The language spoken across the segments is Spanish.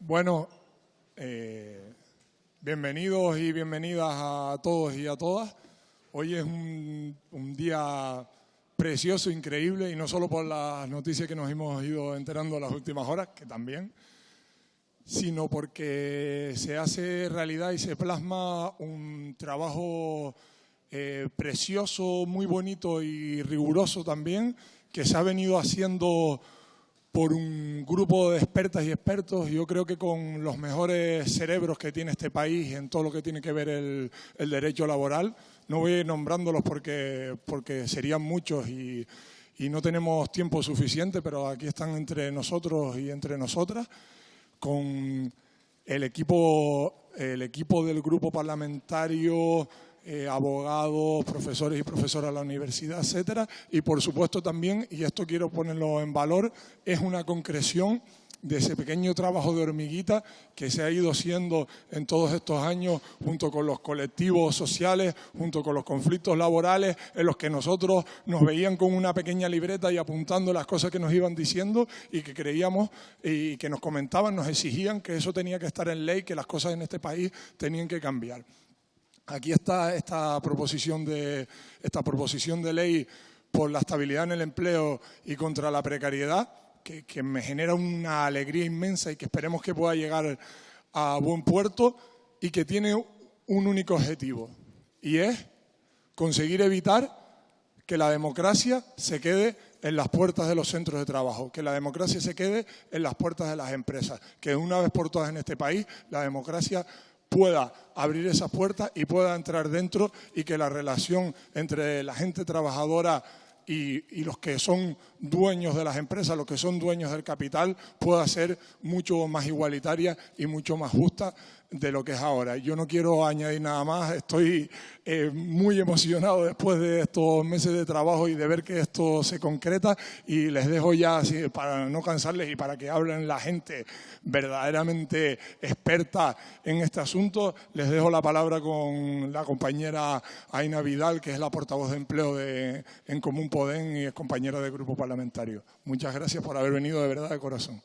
Bueno, bienvenidos y bienvenidas a todos y a todas. Hoy es un día precioso, increíble, y no solo por las noticias que nos hemos ido enterando en las últimas horas, que también, sino porque se hace realidad y se plasma un trabajo precioso, muy bonito y riguroso también, que se ha venido haciendo por un grupo de expertas y expertos, yo creo que con los mejores cerebros que tiene este país en todo lo que tiene que ver el derecho laboral. No voy a ir nombrándolos porque serían muchos y no tenemos tiempo suficiente, pero aquí están entre nosotros y entre nosotras, con el equipo del grupo parlamentario, abogados, profesores y profesoras de la universidad, etcétera, y por supuesto también, y esto quiero ponerlo en valor, es una concreción de ese pequeño trabajo de hormiguita que se ha ido haciendo en todos estos años junto con los colectivos sociales, junto con los conflictos laborales, en los que nosotros nos veían con una pequeña libreta y apuntando las cosas que nos iban diciendo y que creíamos y que nos comentaban, nos exigían que eso tenía que estar en ley, que las cosas en este país tenían que cambiar. Aquí está esta proposición de ley por la estabilidad en el empleo y contra la precariedad, que me genera una alegría inmensa y que esperemos que pueda llegar a buen puerto, y que tiene un único objetivo, y es conseguir evitar que la democracia se quede en las puertas de los centros de trabajo, que la democracia se quede en las puertas de las empresas, que una vez por todas en este país la democracia pueda abrir esas puertas y pueda entrar dentro, y que la relación entre la gente trabajadora y los que son dueños de las empresas, los que son dueños del capital, pueda ser mucho más igualitaria y mucho más justa de lo que es ahora. Yo no quiero añadir nada más, estoy muy emocionado después de estos meses de trabajo y de ver que esto se concreta, y les dejo ya, así, para no cansarles y para que hablen la gente verdaderamente experta en este asunto, les dejo la palabra con la compañera Aina Vidal, que es la portavoz de empleo en Común Podem y es compañera del grupo parlamentario. Muchas gracias por haber venido, de verdad, de corazón.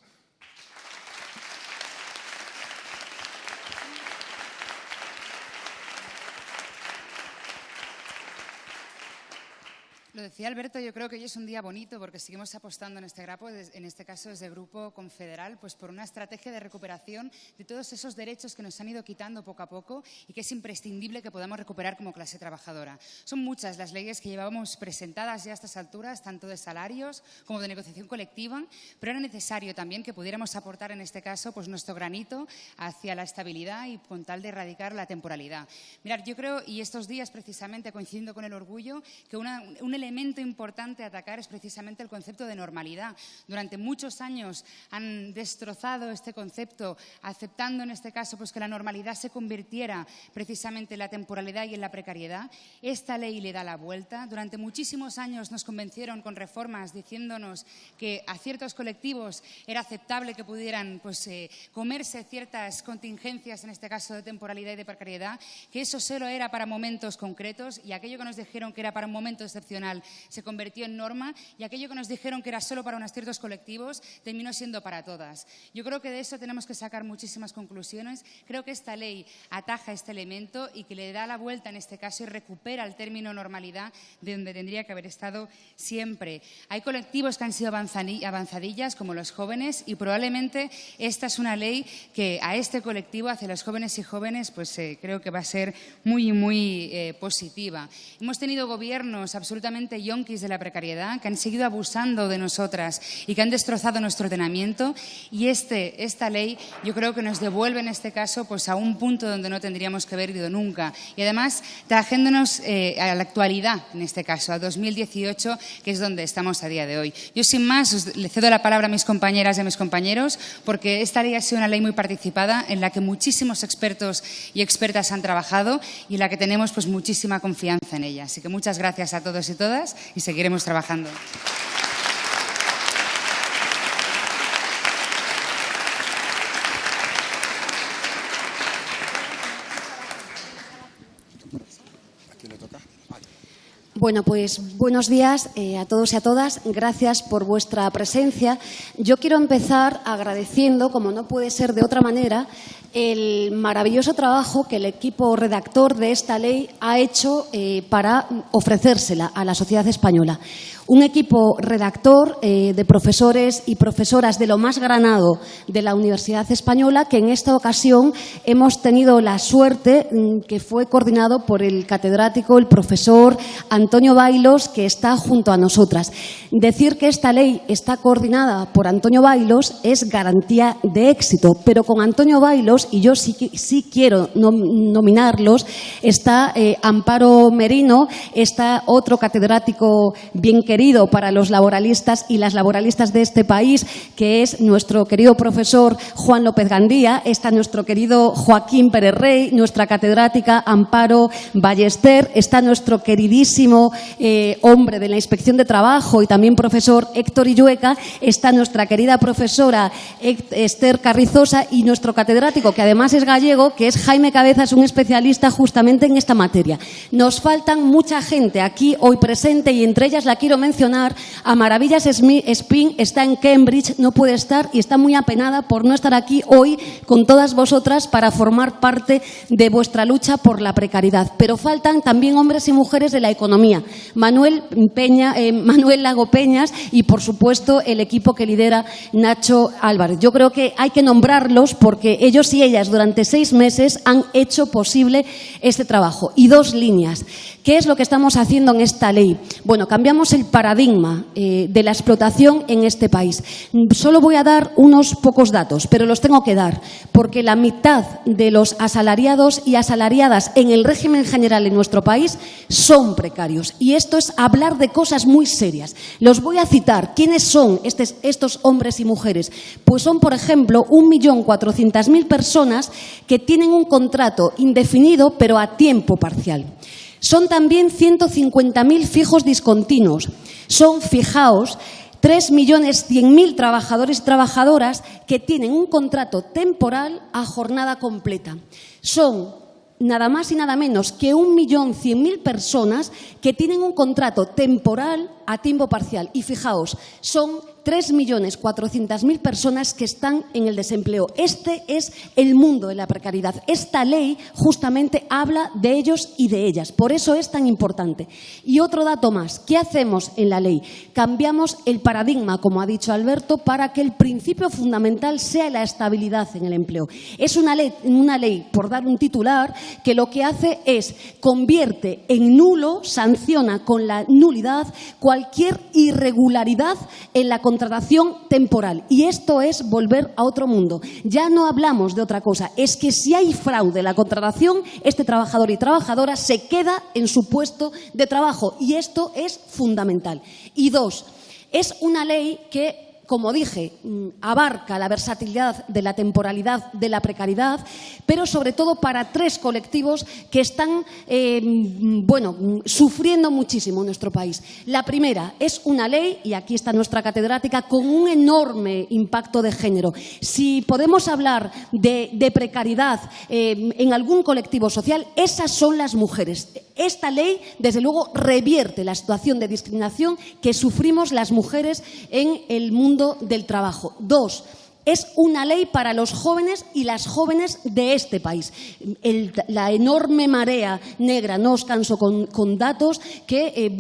Lo decía Alberto, yo creo que hoy es un día bonito porque seguimos apostando en este caso desde el Grupo Confederal, pues por una estrategia de recuperación de todos esos derechos que nos han ido quitando poco a poco y que es imprescindible que podamos recuperar como clase trabajadora. Son muchas las leyes que llevábamos presentadas ya a estas alturas, tanto de salarios como de negociación colectiva, pero era necesario también que pudiéramos aportar en este caso pues nuestro granito hacia la estabilidad y con tal de erradicar la temporalidad. Mirad, yo creo, y estos días precisamente coincidiendo con el orgullo, que un elemento importante a atacar es precisamente el concepto de normalidad. Durante muchos años han destrozado este concepto, aceptando en este caso pues que la normalidad se convirtiera precisamente en la temporalidad y en la precariedad. Esta ley le da la vuelta. Durante muchísimos años nos convencieron con reformas diciéndonos que a ciertos colectivos era aceptable que pudieran pues, comerse ciertas contingencias, en este caso de temporalidad y de precariedad, que eso solo era para momentos concretos, y aquello que nos dijeron que era para un momento excepcional se convirtió en norma, y aquello que nos dijeron que era solo para unos ciertos colectivos terminó siendo para todas. Yo creo que de eso tenemos que sacar muchísimas conclusiones. Creo que esta ley ataja este elemento y que le da la vuelta en este caso y recupera el término normalidad de donde tendría que haber estado siempre. Hay colectivos que han sido avanzadillas, como los jóvenes, y probablemente esta es una ley que a este colectivo, hacia los jóvenes y jóvenes, pues creo que va a ser muy, muy positiva. Hemos tenido gobiernos absolutamente yonkis de la precariedad que han seguido abusando de nosotras y que han destrozado nuestro ordenamiento, y esta ley yo creo que nos devuelve en este caso pues a un punto donde no tendríamos que haber ido nunca, y además trayéndonos a la actualidad, en este caso a 2018, que es donde estamos a día de hoy. Yo sin más le cedo la palabra a mis compañeras y a mis compañeros, porque esta ley ha sido una ley muy participada en la que muchísimos expertos y expertas han trabajado y en la que tenemos pues muchísima confianza en ella. Así que muchas gracias a todos y todas y seguiremos trabajando. Bueno, pues buenos días a todos y a todas. Gracias por vuestra presencia. Yo quiero empezar agradeciendo, como no puede ser de otra manera, el maravilloso trabajo que el equipo redactor de esta ley ha hecho para ofrecérsela a la sociedad española. Un equipo redactor de profesores y profesoras de lo más granado de la Universidad Española, que en esta ocasión hemos tenido la suerte que fue coordinado por el catedrático, el profesor Antonio Bailos, que está junto a nosotras. Decir que esta ley está coordinada por Antonio Bailos es garantía de éxito, pero con Antonio Bailos, y yo sí quiero nominarlos, está Amparo Merino, está otro catedrático bien querido para los laboralistas y las laboralistas de este país, que es nuestro querido profesor Juan López Gandía, está nuestro querido Joaquín Pérez Rey, nuestra catedrática Amparo Ballester, está nuestro queridísimo hombre de la Inspección de Trabajo y también profesor Héctor Illueca, está nuestra querida profesora Esther Carrizosa y nuestro catedrático, que además es gallego, que es Jaime Cabezas, un especialista justamente en esta materia. Nos faltan mucha gente aquí hoy presente y entre ellas la quiero mencionar a Maravillas Spin, está en Cambridge, no puede estar y está muy apenada por no estar aquí hoy con todas vosotras para formar parte de vuestra lucha por la precariedad. Pero faltan también hombres y mujeres de la economía, Manuel Lago Peñas y, por supuesto, el equipo que lidera Nacho Álvarez. Yo creo que hay que nombrarlos porque ellos y ellas durante 6 meses han hecho posible este trabajo. Y 2 líneas. ¿Qué es lo que estamos haciendo en esta ley? Bueno, cambiamos el paradigma de la explotación en este país. Solo voy a dar unos pocos datos, pero los tengo que dar, porque la mitad de los asalariados y asalariadas en el régimen general en nuestro país son precarios. Y esto es hablar de cosas muy serias. Los voy a citar. ¿Quiénes son estos hombres y mujeres? Pues son, por ejemplo, 1.400.000 personas que tienen un contrato indefinido, pero a tiempo parcial. Son también 150.000 fijos discontinuos. Son, fijaos, 3.100.000 trabajadores y trabajadoras que tienen un contrato temporal a jornada completa. Son nada más y nada menos que 1.100.000 personas que tienen un contrato temporal a tiempo parcial. Y fijaos, son 3.400.000 personas que están en el desempleo. Este es el mundo de la precariedad. Esta ley justamente habla de ellos y de ellas. Por eso es tan importante. Y otro dato más. ¿Qué hacemos en la ley? Cambiamos el paradigma, como ha dicho Alberto, para que el principio fundamental sea la estabilidad en el empleo. Es una ley, por dar un titular, que lo que hace es convierte en nulo, sanciona con la nulidad cualquier irregularidad en la contratación temporal. Y esto es volver a otro mundo. Ya no hablamos de otra cosa. Es que si hay fraude en la contratación, este trabajador y trabajadora se queda en su puesto de trabajo. Y esto es fundamental. Y 2, es una ley que, como dije, abarca la versatilidad de la temporalidad, de la precariedad, pero sobre todo para 3 colectivos que están sufriendo muchísimo en nuestro país. La primera es una ley, y aquí está nuestra catedrática, con un enorme impacto de género. Si podemos hablar de precariedad en algún colectivo social, esas son las mujeres. Esta ley, desde luego, revierte la situación de discriminación que sufrimos las mujeres en el mundo del trabajo. 2, es una ley para los jóvenes y las jóvenes de este país. La enorme marea negra, no os canso con datos, que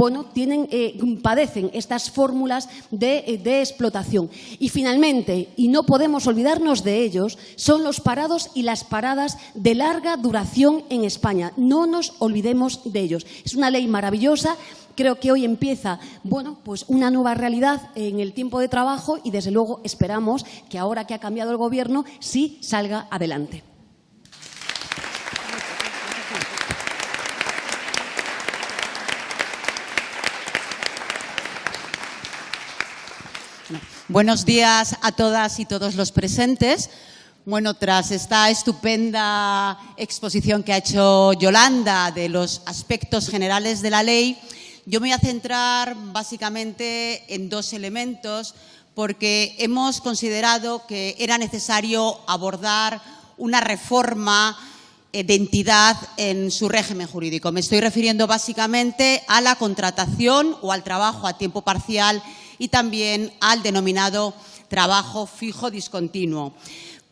padecen estas fórmulas de explotación. Y finalmente, y no podemos olvidarnos de ellos, son los parados y las paradas de larga duración en España. No nos olvidemos de ellos. Es una ley maravillosa. Creo que hoy empieza, una nueva realidad en el tiempo de trabajo y, desde luego, esperamos que ahora que ha cambiado el Gobierno, sí salga adelante. Buenos días a todas y todos los presentes. Bueno, tras esta estupenda exposición que ha hecho Yolanda de los aspectos generales de la ley, yo me voy a centrar básicamente en 2 elementos, porque hemos considerado que era necesario abordar una reforma de entidad en su régimen jurídico. Me estoy refiriendo básicamente a la contratación o al trabajo a tiempo parcial y también al denominado trabajo fijo discontinuo.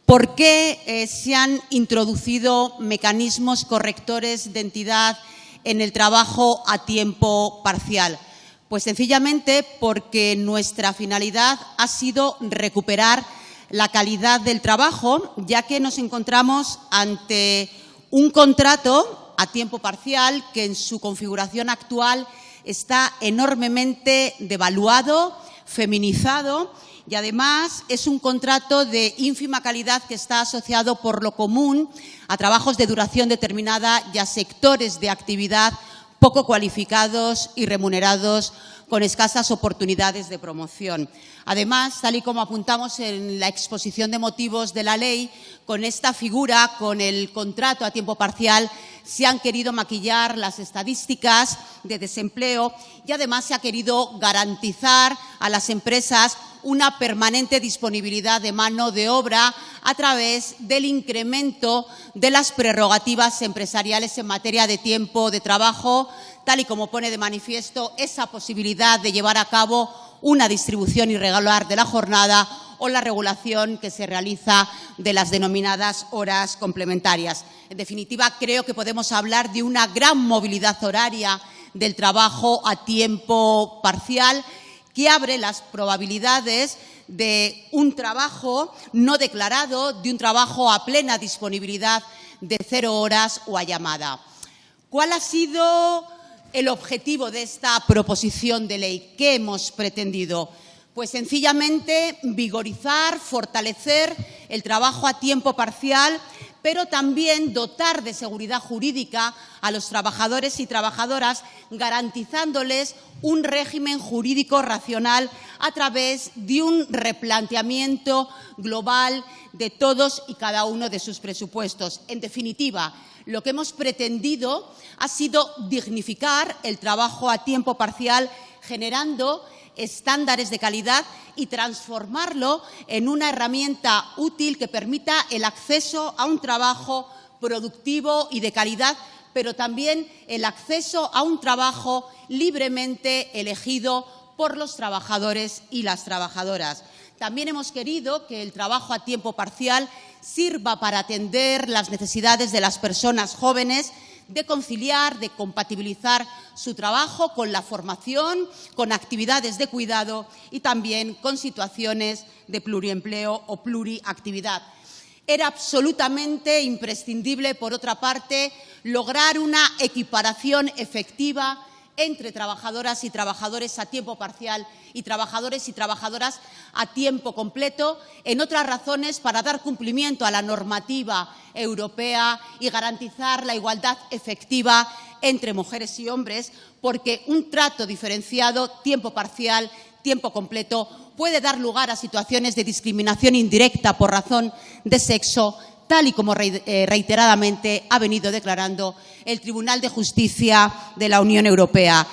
¿Por qué se han introducido mecanismos correctores de entidad en el trabajo a tiempo parcial? Pues sencillamente porque nuestra finalidad ha sido recuperar la calidad del trabajo, ya que nos encontramos ante un contrato a tiempo parcial que en su configuración actual está enormemente devaluado, feminizado y además es un contrato de ínfima calidad que está asociado por lo común a trabajos de duración determinada y a sectores de actividad poco cualificados y remunerados con escasas oportunidades de promoción. Además, tal y como apuntamos en la exposición de motivos de la ley, con esta figura, con el contrato a tiempo parcial, se han querido maquillar las estadísticas de desempleo y además se ha querido garantizar a las empresas una permanente disponibilidad de mano de obra a través del incremento de las prerrogativas empresariales en materia de tiempo de trabajo, tal y como pone de manifiesto esa posibilidad de llevar a cabo una distribución irregular de la jornada o la regulación que se realiza de las denominadas horas complementarias. En definitiva, creo que podemos hablar de una gran movilidad horaria del trabajo a tiempo parcial que abre las probabilidades de un trabajo no declarado, de un trabajo a plena disponibilidad de 0 horas o a llamada. ¿Cuál ha sido el objetivo de esta proposición de ley? ¿Qué hemos pretendido? Pues sencillamente vigorizar, fortalecer el trabajo a tiempo parcial, pero también dotar de seguridad jurídica a los trabajadores y trabajadoras, garantizándoles un régimen jurídico racional a través de un replanteamiento global de todos y cada uno de sus presupuestos. En definitiva, lo que hemos pretendido ha sido dignificar el trabajo a tiempo parcial, generando estándares de calidad y transformarlo en una herramienta útil que permita el acceso a un trabajo productivo y de calidad, pero también el acceso a un trabajo libremente elegido por los trabajadores y las trabajadoras. También hemos querido que el trabajo a tiempo parcial sirva para atender las necesidades de las personas jóvenes, de conciliar, de compatibilizar su trabajo con la formación, con actividades de cuidado y también con situaciones de pluriempleo o pluriactividad. Era absolutamente imprescindible, por otra parte, lograr una equiparación efectiva entre trabajadoras y trabajadores a tiempo parcial y trabajadores y trabajadoras a tiempo completo, en otras razones para dar cumplimiento a la normativa europea y garantizar la igualdad efectiva entre mujeres y hombres, porque un trato diferenciado, tiempo parcial, tiempo completo, puede dar lugar a situaciones de discriminación indirecta por razón de sexo, tal y como reiteradamente ha venido declarando el Tribunal de Justicia de la Unión Europea.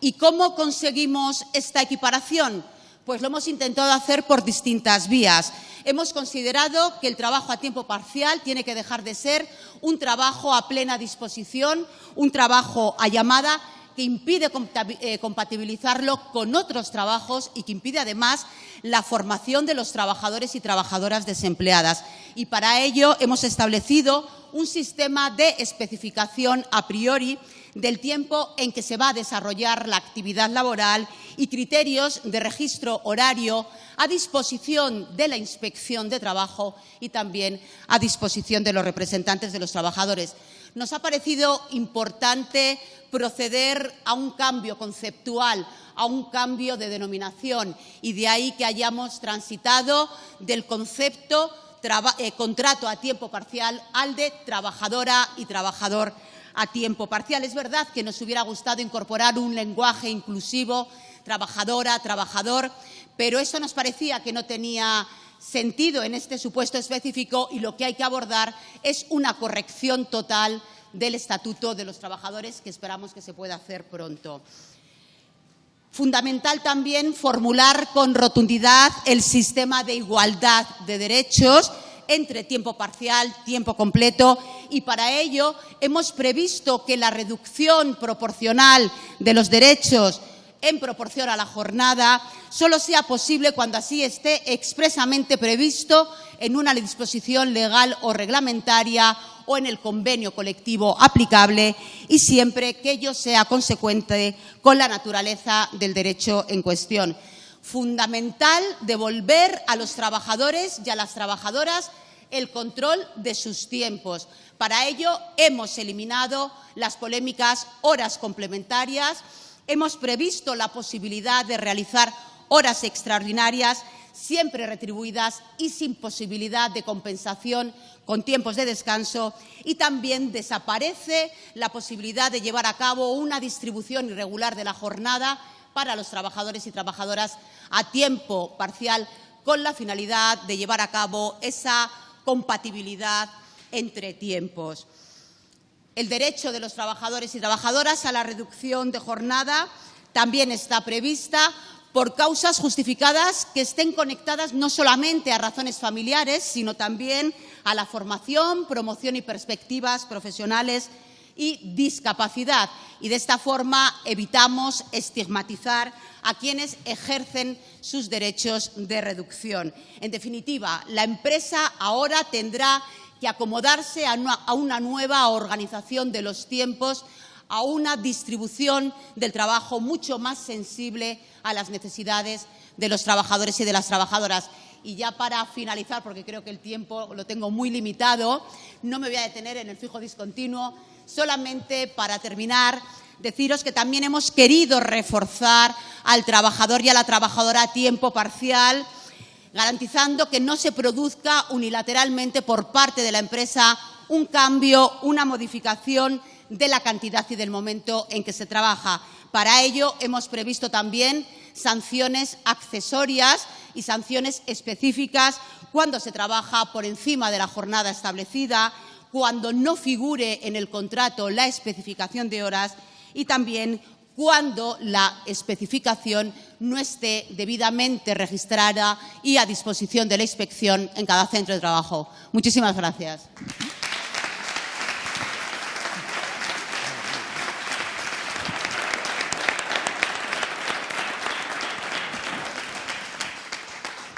¿Y cómo conseguimos esta equiparación? Pues lo hemos intentado hacer por distintas vías. Hemos considerado que el trabajo a tiempo parcial tiene que dejar de ser un trabajo a plena disposición, un trabajo a llamada, que impide compatibilizarlo con otros trabajos y que impide además la formación de los trabajadores y trabajadoras desempleadas. Y para ello hemos establecido un sistema de especificación a priori del tiempo en que se va a desarrollar la actividad laboral y criterios de registro horario a disposición de la Inspección de Trabajo y también a disposición de los representantes de los trabajadores. Nos ha parecido importante proceder a un cambio conceptual, a un cambio de denominación y de ahí que hayamos transitado del concepto contrato a tiempo parcial al de trabajadora y trabajador a tiempo parcial. Es verdad que nos hubiera gustado incorporar un lenguaje inclusivo, trabajadora, trabajador, pero eso nos parecía que no tenía sentido en este supuesto específico y lo que hay que abordar es una corrección total del Estatuto de los Trabajadores que esperamos que se pueda hacer pronto. Fundamental también formular con rotundidad el sistema de igualdad de derechos entre tiempo parcial, tiempo completo, y para ello hemos previsto que la reducción proporcional de los derechos en proporción a la jornada solo sea posible cuando así esté expresamente previsto en una disposición legal o reglamentaria o en el convenio colectivo aplicable y siempre que ello sea consecuente con la naturaleza del derecho en cuestión. Fundamental devolver a los trabajadores y a las trabajadoras el control de sus tiempos. Para ello hemos eliminado las polémicas horas complementarias. Hemos previsto la posibilidad de realizar horas extraordinarias, siempre retribuidas y sin posibilidad de compensación con tiempos de descanso, y también desaparece la posibilidad de llevar a cabo una distribución irregular de la jornada para los trabajadores y trabajadoras a tiempo parcial, con la finalidad de llevar a cabo esa compatibilidad entre tiempos. El derecho de los trabajadores y trabajadoras a la reducción de jornada también está prevista por causas justificadas que estén conectadas no solamente a razones familiares, sino también a la formación, promoción y perspectivas profesionales y discapacidad. Y de esta forma evitamos estigmatizar a quienes ejercen sus derechos de reducción. En definitiva, la empresa ahora tendrá que acomodarse a una nueva organización de los tiempos, a una distribución del trabajo mucho más sensible a las necesidades de los trabajadores y de las trabajadoras. Y ya para finalizar, porque creo que el tiempo lo tengo muy limitado, no me voy a detener en el fijo discontinuo, solamente para terminar, deciros que también hemos querido reforzar al trabajador y a la trabajadora a tiempo parcial, garantizando que no se produzca unilateralmente por parte de la empresa un cambio, una modificación de la cantidad y del momento en que se trabaja. Para ello hemos previsto también sanciones accesorias y sanciones específicas cuando se trabaja por encima de la jornada establecida, cuando no figure en el contrato la especificación de horas y también cuando la especificación no esté debidamente registrada y a disposición de la inspección en cada centro de trabajo. Muchísimas gracias.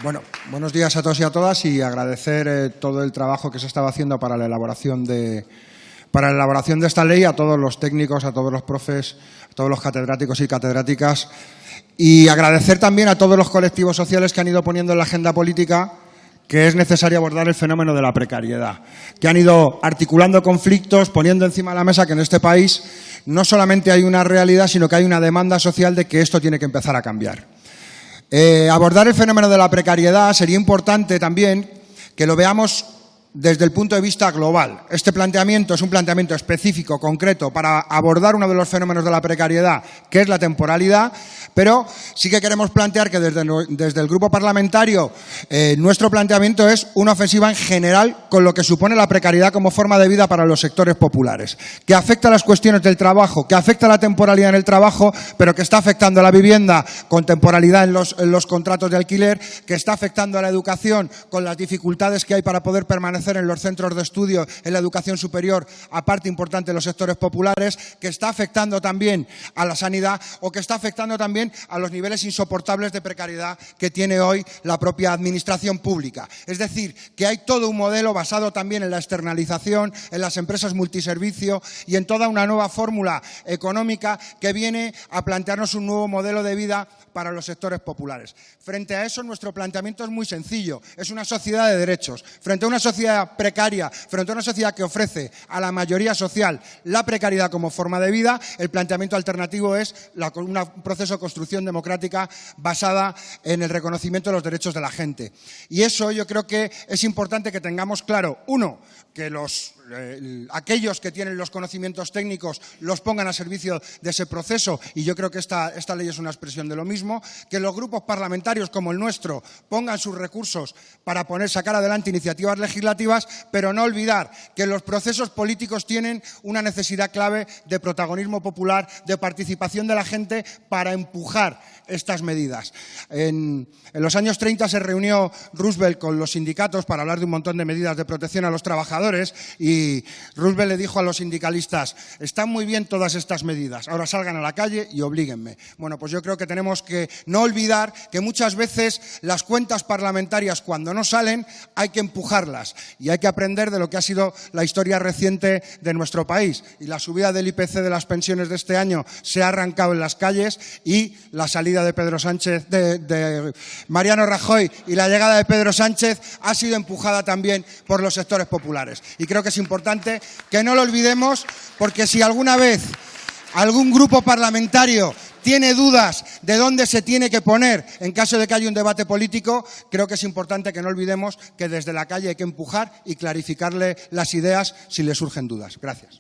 Bueno, buenos días a todos y a todas y agradecer todo el trabajo que se estaba haciendo para la elaboración de esta ley, a todos los técnicos, a todos los profes, a todos los catedráticos y catedráticas, y agradecer también a todos los colectivos sociales que han ido poniendo en la agenda política que es necesario abordar el fenómeno de la precariedad, que han ido articulando conflictos, poniendo encima de la mesa que en este país no solamente hay una realidad, sino que hay una demanda social de que esto tiene que empezar a cambiar. Abordar el fenómeno de la precariedad sería importante también que lo veamos desde el punto de vista global. Este planteamiento es un planteamiento específico, concreto, para abordar uno de los fenómenos de la precariedad, que es la temporalidad, pero sí que queremos plantear que desde el grupo parlamentario nuestro planteamiento es una ofensiva en general con lo que supone la precariedad como forma de vida para los sectores populares, que afecta a las cuestiones del trabajo, que afecta a la temporalidad en el trabajo, pero que está afectando a la vivienda con temporalidad en los contratos de alquiler, que está afectando a la educación con las dificultades que hay para poder permanecer en los centros de estudio, en la educación superior, a parte importante de los sectores populares, que está afectando también a la sanidad o que está afectando también a los niveles insoportables de precariedad que tiene hoy la propia administración pública. Es decir, que hay todo un modelo basado también en la externalización, en las empresas multiservicio y en toda una nueva fórmula económica que viene a plantearnos un nuevo modelo de vida para los sectores populares. Frente a eso, nuestro planteamiento es muy sencillo. Es una sociedad de derechos. Frente a una sociedad precaria, frente a una sociedad que ofrece a la mayoría social la precariedad como forma de vida, el planteamiento alternativo es un proceso de construcción democrática basada en el reconocimiento de los derechos de la gente. Y eso yo creo que es importante que tengamos claro, uno, que aquellos que tienen los conocimientos técnicos los pongan a servicio de ese proceso, y yo creo que esta ley es una expresión de lo mismo, que los grupos parlamentarios como el nuestro pongan sus recursos para sacar adelante iniciativas legislativas alternativas, pero no olvidar que los procesos políticos tienen una necesidad clave de protagonismo popular, de participación de la gente para empujar estas medidas. En los años 30 se reunió Roosevelt con los sindicatos para hablar de un montón de medidas de protección a los trabajadores y Roosevelt le dijo a los sindicalistas: están muy bien todas estas medidas, ahora salgan a la calle y oblíguenme. Bueno, pues yo creo que tenemos que no olvidar que muchas veces las cuentas parlamentarias, cuando no salen, hay que empujarlas y hay que aprender de lo que ha sido la historia reciente de nuestro país. Y la subida del IPC de las pensiones de este año se ha arrancado en las calles y la salida de Pedro Sánchez, de Mariano Rajoy, y la llegada de Pedro Sánchez ha sido empujada también por los sectores populares. Y creo que es importante que no lo olvidemos, porque si alguna vez algún grupo parlamentario tiene dudas de dónde se tiene que poner en caso de que haya un debate político, creo que es importante que no olvidemos que desde la calle hay que empujar y clarificarle las ideas si le surgen dudas. Gracias.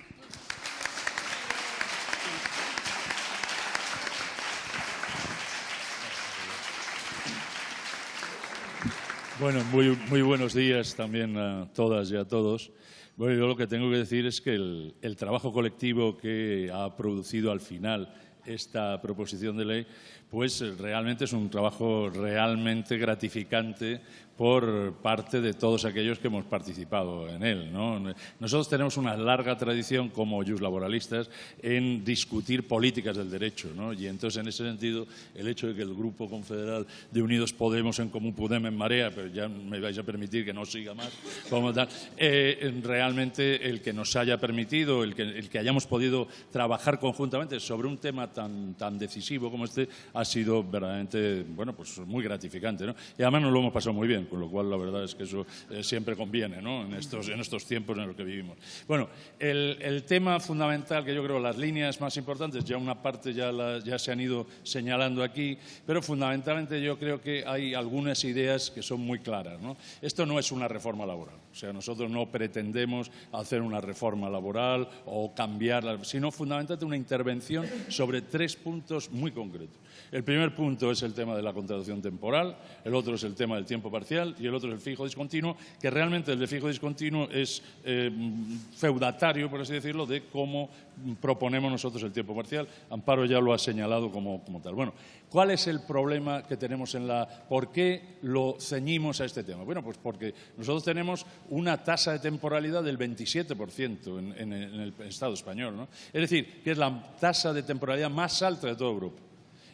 Bueno, muy buenos días también a todas y a todos. Bueno, yo lo que tengo que decir es que el trabajo colectivo que ha producido al final esta proposición de ley, pues realmente es un trabajo realmente gratificante por parte de todos aquellos que hemos participado en él, ¿no? Nosotros tenemos una larga tradición como laboralistas en discutir políticas del derecho, ¿no? Y entonces, en ese sentido, el hecho de que el Grupo Confederal de Unidos Podemos, en Comú Podem, en Marea, pero ya me vais a permitir que no siga más, como tal, realmente el que nos haya permitido, el que hayamos podido trabajar conjuntamente sobre un tema tan decisivo como este, ha sido verdaderamente, bueno, pues muy gratificante, ¿no? Y además nos lo hemos pasado muy bien, con lo cual la verdad es que eso siempre conviene, ¿no? En estos tiempos en los que vivimos. Bueno, el tema fundamental, que yo creo las líneas más importantes, ya una parte ya se han ido señalando aquí, pero fundamentalmente yo creo que hay algunas ideas que son muy claras, ¿no? Esto no es una reforma laboral, o sea, nosotros no pretendemos hacer una reforma laboral o cambiarla, sino fundamentalmente una intervención sobre 3 puntos muy concretos. El primer punto es el tema de la contratación temporal, el otro es el tema del tiempo parcial y el otro es el fijo discontinuo, que realmente el de fijo discontinuo es feudatario, por así decirlo, de cómo proponemos nosotros el tiempo parcial. Amparo ya lo ha señalado como tal. Bueno, ¿cuál es el problema que tenemos ¿por qué lo ceñimos a este tema? Bueno, pues porque nosotros tenemos una tasa de temporalidad del 27% en el Estado español, ¿no? Es decir, que es la tasa de temporalidad más alta de toda Europa.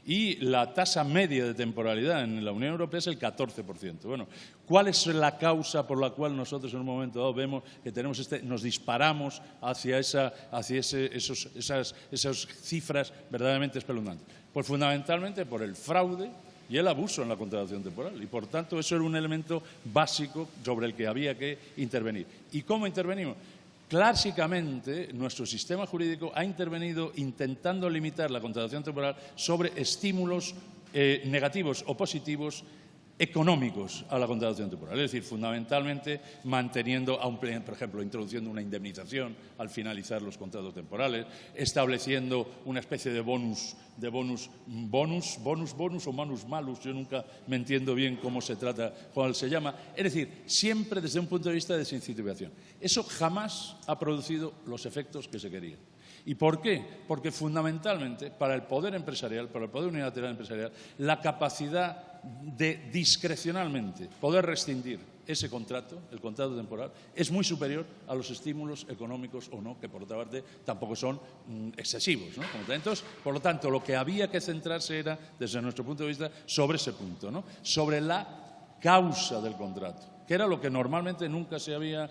Y la tasa media de temporalidad en la Unión Europea es el 14%. Bueno, ¿cuál es la causa por la cual nosotros en un momento dado vemos que nos disparamos hacia esas cifras verdaderamente espeluznantes? Pues fundamentalmente por el fraude y el abuso en la contratación temporal. Y por tanto eso era un elemento básico sobre el que había que intervenir. ¿Y cómo intervenimos? Clásicamente, nuestro sistema jurídico ha intervenido intentando limitar la contratación temporal sobre estímulos negativos o positivos económicos a la contratación temporal. Es decir, fundamentalmente manteniendo, por ejemplo, introduciendo una indemnización al finalizar los contratos temporales, estableciendo una especie de bonus o manus malus, yo nunca me entiendo bien cómo se llama. Es decir, siempre desde un punto de vista de desincentivación. Eso jamás ha producido los efectos que se querían. ¿Y por qué? Porque fundamentalmente para el poder empresarial, para el poder unilateral empresarial, la capacidad de discrecionalmente poder rescindir ese contrato, el contrato temporal, es muy superior a los estímulos económicos o no, que por otra parte tampoco son excesivos, ¿no? Entonces, por lo tanto, lo que había que centrarse era, desde nuestro punto de vista, sobre ese punto, ¿no? Sobre la causa del contrato, que era lo que normalmente nunca se había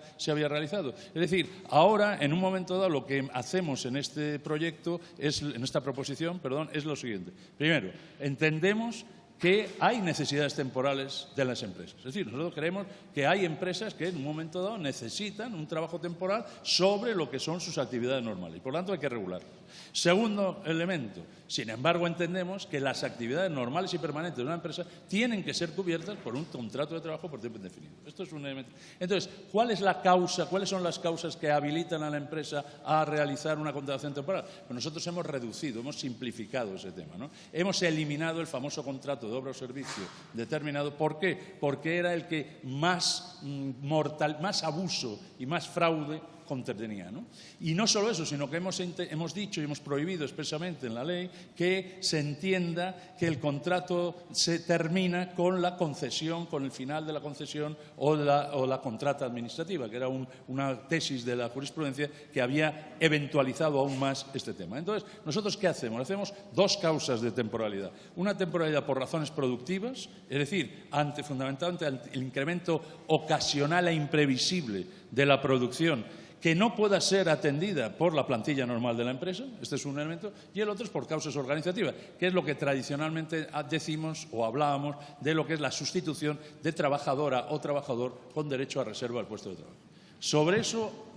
realizado. Es decir, ahora, en un momento dado, lo que hacemos en este proyecto, en esta proposición, es lo siguiente. Primero, entendemos que hay necesidades temporales de las empresas. Es decir, nosotros creemos que hay empresas que en un momento dado necesitan un trabajo temporal sobre lo que son sus actividades normales y por lo tanto hay que regularlas. Segundo elemento, sin embargo entendemos que las actividades normales y permanentes de una empresa tienen que ser cubiertas por un contrato de trabajo por tiempo indefinido. Esto es un elemento. Entonces, ¿cuáles son las causas que habilitan a la empresa a realizar una contratación temporal? Pues nosotros hemos reducido, hemos simplificado ese tema, ¿no? Hemos eliminado el famoso contrato contrato de obra o servicio determinado. ¿Por qué? Porque era el que más más abuso y más fraude contenía, ¿no? Y no solo eso, sino que hemos dicho y hemos prohibido expresamente en la ley que se entienda que el contrato se termina con la concesión, con el final de la concesión o la contrata administrativa, que era una tesis de la jurisprudencia que había eventualizado aún más este tema. Entonces, ¿nosotros qué hacemos? Hacemos dos causas de temporalidad. Una temporalidad por razones productivas, es decir, fundamentalmente ante el incremento ocasional e imprevisible de la producción, que no pueda ser atendida por la plantilla normal de la empresa, este es un elemento, y el otro es por causas organizativas, que es lo que tradicionalmente decimos o hablábamos de lo que es la sustitución de trabajadora o trabajador con derecho a reserva al puesto de trabajo. Sobre eso,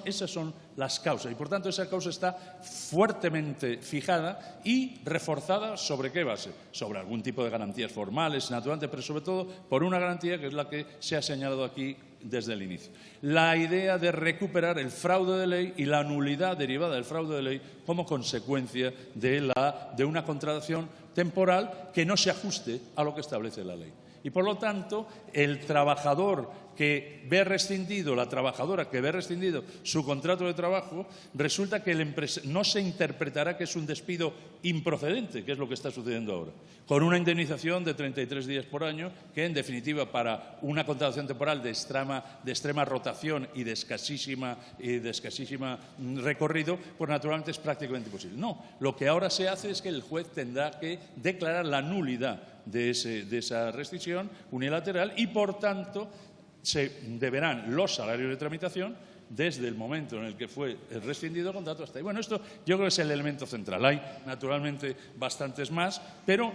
esas son las causas y, por tanto, esa causa está fuertemente fijada y reforzada ¿sobre qué base? Sobre algún tipo de garantías formales, naturalmente, pero sobre todo por una garantía que es la que se ha señalado aquí desde el inicio. La idea de recuperar el fraude de ley y la nulidad derivada del fraude de ley como consecuencia de una contratación temporal que no se ajuste a lo que establece la ley. Y, por lo tanto, el trabajador que ve rescindido, la trabajadora que ve rescindido su contrato de trabajo, resulta que no se interpretará que es un despido improcedente, que es lo que está sucediendo ahora, con una indemnización de 33 días por año, que, en definitiva, para una contratación temporal de extrema rotación y de escasísima recorrido, pues naturalmente es prácticamente imposible. No, lo que ahora se hace es que el juez tendrá que declarar la nulidad de esa rescisión unilateral y, por tanto, se deberán los salarios de tramitación desde el momento en el que fue rescindido el contrato hasta ahí. Bueno, esto yo creo que es el elemento central. Hay, naturalmente, bastantes más, pero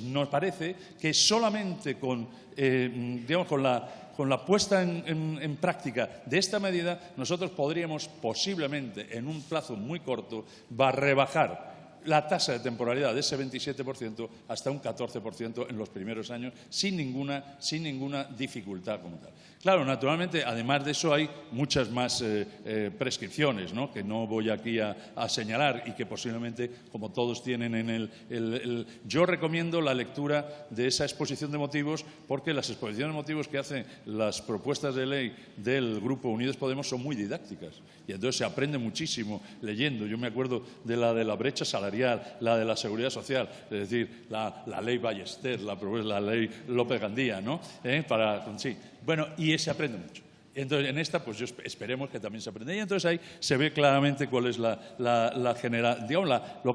nos parece que solamente con la puesta en práctica de esta medida, nosotros podríamos posiblemente, en un plazo muy corto, rebajar la tasa de temporalidad de ese 27% hasta un 14% en los primeros años, sin ninguna dificultad como tal. Claro, naturalmente, además de eso hay muchas más prescripciones, ¿no?, que no voy aquí a señalar y que posiblemente, como todos tienen Yo recomiendo la lectura de esa exposición de motivos, porque las exposiciones de motivos que hacen las propuestas de ley del Grupo Unidos Podemos son muy didácticas y entonces se aprende muchísimo leyendo. Yo me acuerdo de la brecha salarial, la de la seguridad social, es decir, la ley Ballester, la ley López Gandía, ¿no? Sí. Bueno, y se aprende mucho. Entonces, en esta, pues esperemos que también se aprenda. Y entonces ahí se ve claramente cuál es lo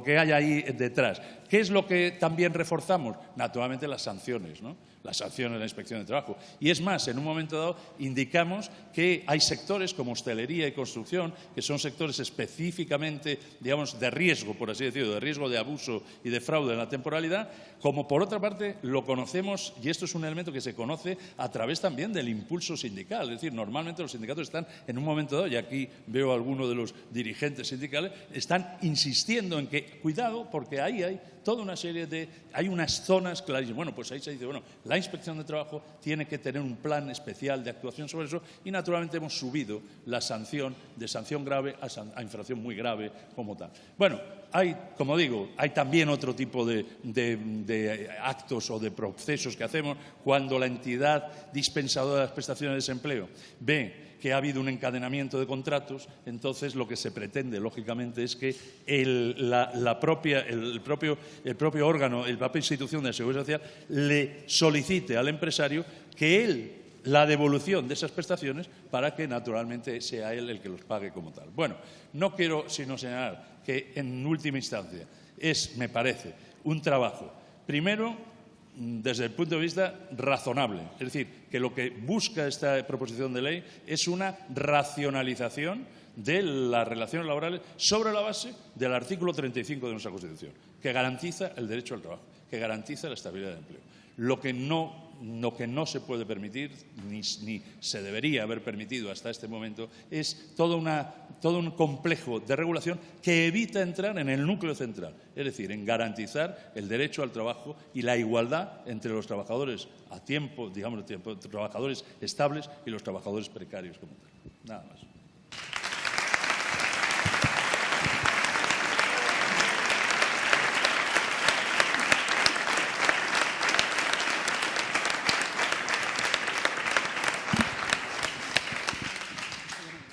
que hay ahí detrás. ¿Qué es lo que también reforzamos? Naturalmente las sanciones, ¿no? Las sanciones de la Inspección de Trabajo. Y es más, en un momento dado indicamos que hay sectores como hostelería y construcción, que son sectores específicamente, digamos, de riesgo, por así decirlo, de riesgo de abuso y de fraude en la temporalidad, como por otra parte lo conocemos, y esto es un elemento que se conoce a través también del impulso sindical. Es decir, normalmente los sindicatos están en un momento dado, y aquí veo a alguno de los dirigentes sindicales, están insistiendo en que, cuidado, porque ahí hay toda una serie hay unas zonas clarísimas. Bueno, pues ahí se dice, la Inspección de Trabajo tiene que tener un plan especial de actuación sobre eso y, naturalmente, hemos subido la sanción de sanción grave a infracción muy grave como tal. Bueno, como digo, hay también otro tipo de actos o de procesos que hacemos cuando la entidad dispensadora de las prestaciones de desempleo ve que ha habido un encadenamiento de contratos. Entonces lo que se pretende, lógicamente, es que el propio órgano, la propia institución de la Seguridad Social le solicite al empresario que él la devolución de esas prestaciones para que, naturalmente, sea él el que los pague como tal. Bueno, no quiero sino señalar que, en última instancia, me parece, un trabajo, primero, desde el punto de vista razonable. Es decir, que lo que busca esta proposición de ley es una racionalización de las relaciones laborales sobre la base del artículo 35 de nuestra Constitución, que garantiza el derecho al trabajo, que garantiza la estabilidad del empleo. Lo que no se puede permitir, ni se debería haber permitido hasta este momento, es todo un complejo de regulación que evita entrar en el núcleo central, es decir, en garantizar el derecho al trabajo y la igualdad entre los trabajadores a tiempo, trabajadores estables y los trabajadores precarios como tal. Nada más.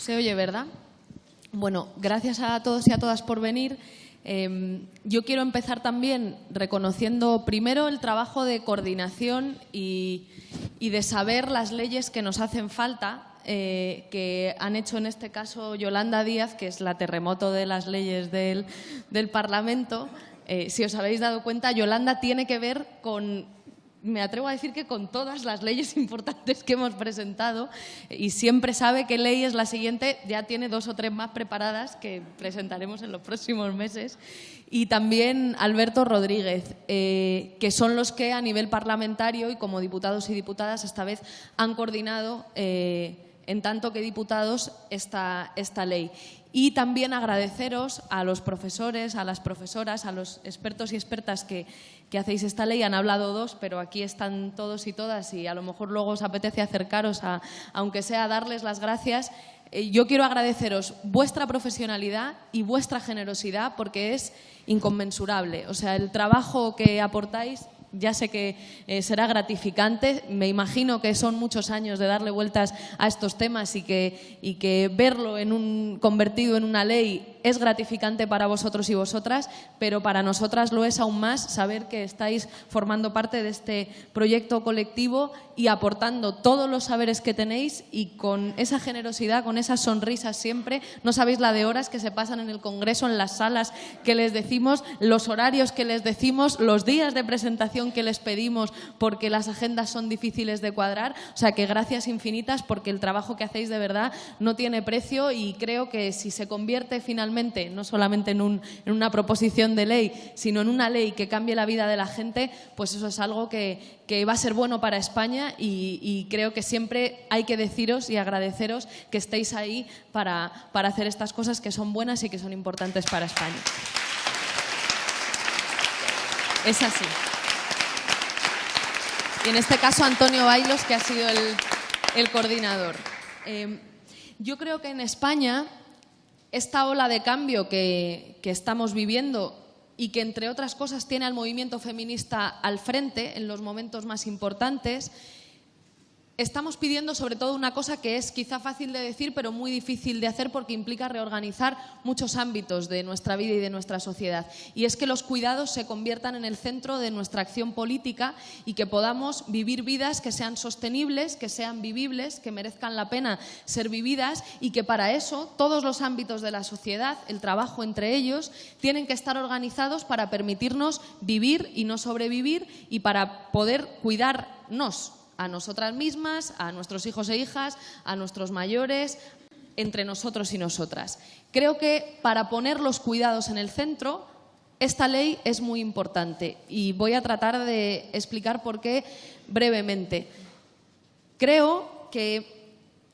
Se oye, ¿verdad? Bueno, gracias a todos y a todas por venir. Yo quiero empezar también reconociendo primero el trabajo de coordinación y de saber las leyes que nos hacen falta, que han hecho en este caso Yolanda Díaz, que es la terremoto de las leyes del Parlamento. Si os habéis dado cuenta, Yolanda tiene que ver con, me atrevo a decir que con todas las leyes importantes que hemos presentado, y siempre sabe qué ley es la siguiente, ya tiene 2 o 3 más preparadas que presentaremos en los próximos meses. Y también Alberto Rodríguez, que son los que a nivel parlamentario y como diputados y diputadas esta vez han coordinado en tanto que diputados esta ley. Y también agradeceros a los profesores, a las profesoras, a los expertos y expertas que hacéis esta ley. Han hablado 2, pero aquí están todos y todas y a lo mejor luego os apetece acercaros, aunque sea darles las gracias. Yo quiero agradeceros vuestra profesionalidad y vuestra generosidad porque es inconmensurable. O sea, el trabajo que aportáis ya sé que será gratificante. Me imagino que son muchos años de darle vueltas a estos temas y que verlo convertido en una ley es gratificante para vosotros y vosotras, pero para nosotras lo es aún más saber que estáis formando parte de este proyecto colectivo y aportando todos los saberes que tenéis y con esa generosidad, con esas sonrisas siempre. No sabéis la de horas que se pasan en el Congreso, en las salas que les decimos, los horarios que les decimos, los días de presentación que les pedimos porque las agendas son difíciles de cuadrar. O sea que gracias infinitas porque el trabajo que hacéis de verdad no tiene precio y creo que si se convierte finalmente no solamente en una proposición de ley, sino en una ley que cambie la vida de la gente, pues eso es algo que va a ser bueno para España y creo que siempre hay que deciros y agradeceros que estéis ahí para hacer estas cosas que son buenas y que son importantes para España. Es así. Y en este caso Antonio Bailos, que ha sido el coordinador. Yo creo que en España esta ola de cambio que estamos viviendo y que, entre otras cosas, tiene al movimiento feminista al frente en los momentos más importantes, estamos pidiendo sobre todo una cosa que es quizá fácil de decir pero muy difícil de hacer porque implica reorganizar muchos ámbitos de nuestra vida y de nuestra sociedad. Y es que los cuidados se conviertan en el centro de nuestra acción política y que podamos vivir vidas que sean sostenibles, que sean vivibles, que merezcan la pena ser vividas y que para eso todos los ámbitos de la sociedad, el trabajo entre ellos, tienen que estar organizados para permitirnos vivir y no sobrevivir y para poder cuidarnos a nosotras mismas, a nuestros hijos e hijas, a nuestros mayores, entre nosotros y nosotras. Creo que para poner los cuidados en el centro, esta ley es muy importante y voy a tratar de explicar por qué brevemente. Creo que,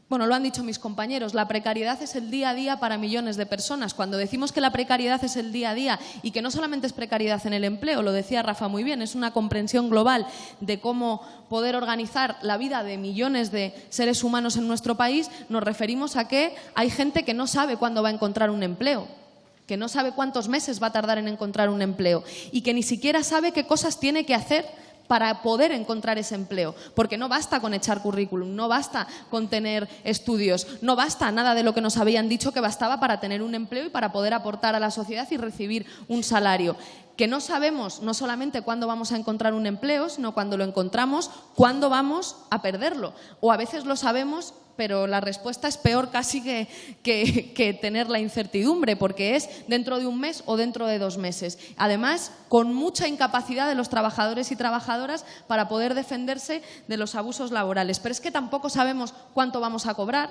bueno, lo han dicho mis compañeros, la precariedad es el día a día para millones de personas. Cuando decimos que la precariedad es el día a día y que no solamente es precariedad en el empleo, lo decía Rafa muy bien, es una comprensión global de cómo poder organizar la vida de millones de seres humanos en nuestro país, nos referimos a que hay gente que no sabe cuándo va a encontrar un empleo, que no sabe cuántos meses va a tardar en encontrar un empleo y que ni siquiera sabe qué cosas tiene que hacer para poder encontrar ese empleo, porque no basta con echar currículum, no basta con tener estudios, no basta nada de lo que nos habían dicho que bastaba para tener un empleo y para poder aportar a la sociedad y recibir un salario. Que no sabemos no solamente cuándo vamos a encontrar un empleo, sino cuando lo encontramos, cuándo vamos a perderlo. O a veces lo sabemos, pero la respuesta es peor casi que tener la incertidumbre, porque es dentro de un mes o dentro de 2 meses. Además, con mucha incapacidad de los trabajadores y trabajadoras para poder defenderse de los abusos laborales. Pero es que tampoco sabemos cuánto vamos a cobrar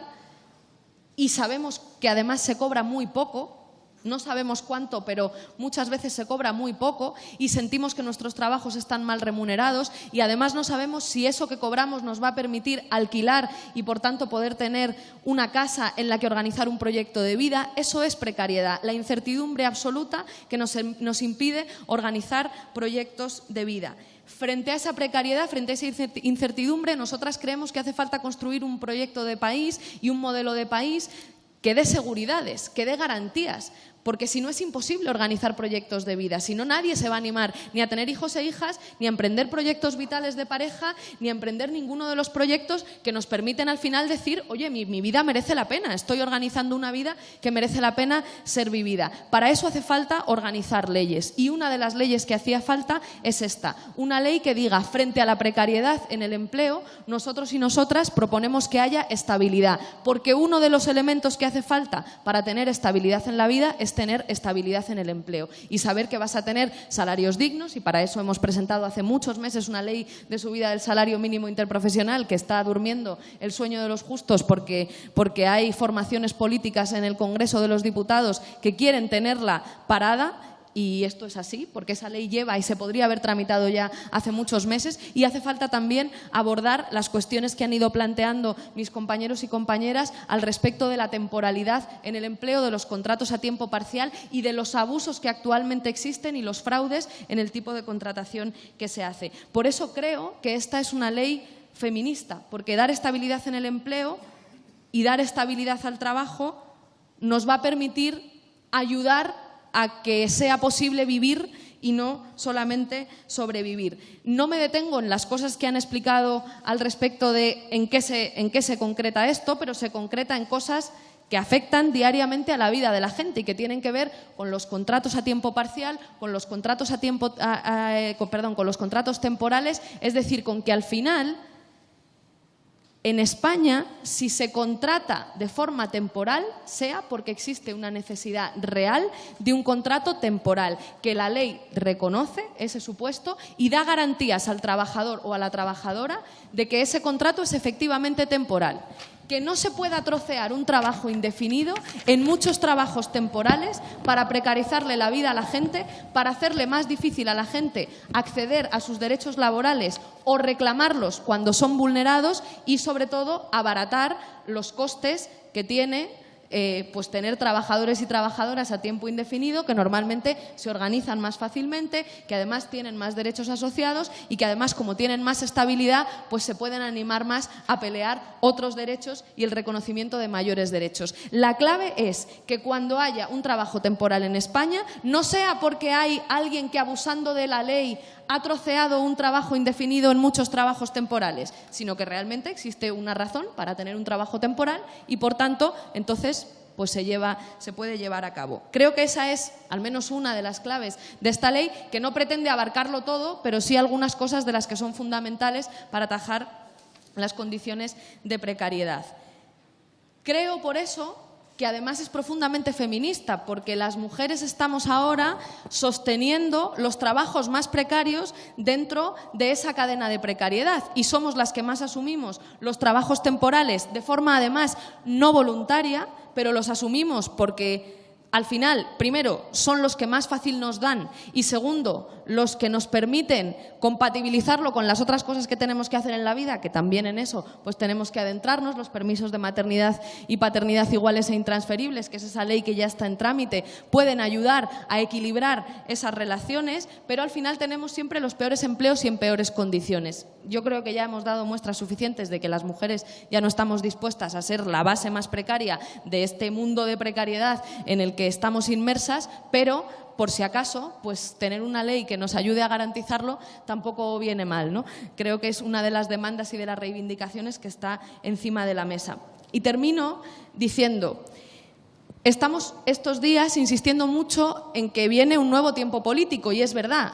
y sabemos que además se cobra muy poco. No sabemos cuánto, pero muchas veces se cobra muy poco y sentimos que nuestros trabajos están mal remunerados y además no sabemos si eso que cobramos nos va a permitir alquilar y, por tanto, poder tener una casa en la que organizar un proyecto de vida. Eso es precariedad, la incertidumbre absoluta que nos impide organizar proyectos de vida. Frente a esa precariedad, frente a esa incertidumbre, nosotras creemos que hace falta construir un proyecto de país y un modelo de país que dé seguridades, que dé garantías, Porque si no es imposible organizar proyectos de vida, si no nadie se va a animar ni a tener hijos e hijas, ni a emprender proyectos vitales de pareja, ni a emprender ninguno de los proyectos que nos permiten al final decir, oye, mi vida merece la pena, estoy organizando una vida que merece la pena ser vivida. Para eso hace falta organizar leyes y una de las leyes que hacía falta es esta, una ley que diga frente a la precariedad en el empleo, nosotros y nosotras proponemos que haya estabilidad, porque uno de los elementos que hace falta para tener estabilidad en la vida es tener estabilidad en el empleo y saber que vas a tener salarios dignos, y para eso hemos presentado hace muchos meses una ley de subida del salario mínimo interprofesional que está durmiendo el sueño de los justos porque hay formaciones políticas en el Congreso de los Diputados que quieren tenerla parada. Y esto es así, porque esa ley lleva y se podría haber tramitado ya hace muchos meses, y hace falta también abordar las cuestiones que han ido planteando mis compañeros y compañeras al respecto de la temporalidad en el empleo, de los contratos a tiempo parcial y de los abusos que actualmente existen y los fraudes en el tipo de contratación que se hace. Por eso creo que esta es una ley feminista, porque dar estabilidad en el empleo y dar estabilidad al trabajo nos va a permitir ayudar a que sea posible vivir y no solamente sobrevivir. No me detengo en las cosas que han explicado al respecto de en qué se concreta esto, pero se concreta en cosas que afectan diariamente a la vida de la gente y que tienen que ver con los contratos a tiempo parcial, con los contratos con los contratos temporales, es decir, con que al final en España, si se contrata de forma temporal, sea porque existe una necesidad real de un contrato temporal, que la ley reconoce ese supuesto y da garantías al trabajador o a la trabajadora de que ese contrato es efectivamente temporal. Que no se pueda trocear un trabajo indefinido en muchos trabajos temporales para precarizarle la vida a la gente, para hacerle más difícil a la gente acceder a sus derechos laborales o reclamarlos cuando son vulnerados y, sobre todo, abaratar los costes que tiene pues tener trabajadores y trabajadoras a tiempo indefinido que normalmente se organizan más fácilmente, que además tienen más derechos asociados y que además, como tienen más estabilidad, pues se pueden animar más a pelear otros derechos y el reconocimiento de mayores derechos. La clave es que cuando haya un trabajo temporal en España no sea porque hay alguien que, abusando de la ley, ha troceado un trabajo indefinido en muchos trabajos temporales, sino que realmente existe una razón para tener un trabajo temporal y, por tanto, entonces pues se puede llevar a cabo. Creo que esa es al menos una de las claves de esta ley, que no pretende abarcarlo todo, pero sí algunas cosas de las que son fundamentales para atajar las condiciones de precariedad. Creo, por eso, que además es profundamente feminista, porque las mujeres estamos ahora sosteniendo los trabajos más precarios dentro de esa cadena de precariedad y somos las que más asumimos los trabajos temporales de forma, además, no voluntaria, pero los asumimos porque al final, primero, son los que más fácil nos dan y, segundo, los que nos permiten compatibilizarlo con las otras cosas que tenemos que hacer en la vida, que también en eso pues tenemos que adentrarnos, los permisos de maternidad y paternidad iguales e intransferibles, que es esa ley que ya está en trámite, pueden ayudar a equilibrar esas relaciones, pero al final tenemos siempre los peores empleos y en peores condiciones. Yo creo que ya hemos dado muestras suficientes de que las mujeres ya no estamos dispuestas a ser la base más precaria de este mundo de precariedad en el que estamos inmersas, pero por si acaso, pues tener una ley que nos ayude a garantizarlo tampoco viene mal, ¿no? Creo que es una de las demandas y de las reivindicaciones que está encima de la mesa. Y termino diciendo, estamos estos días insistiendo mucho en que viene un nuevo tiempo político y es verdad.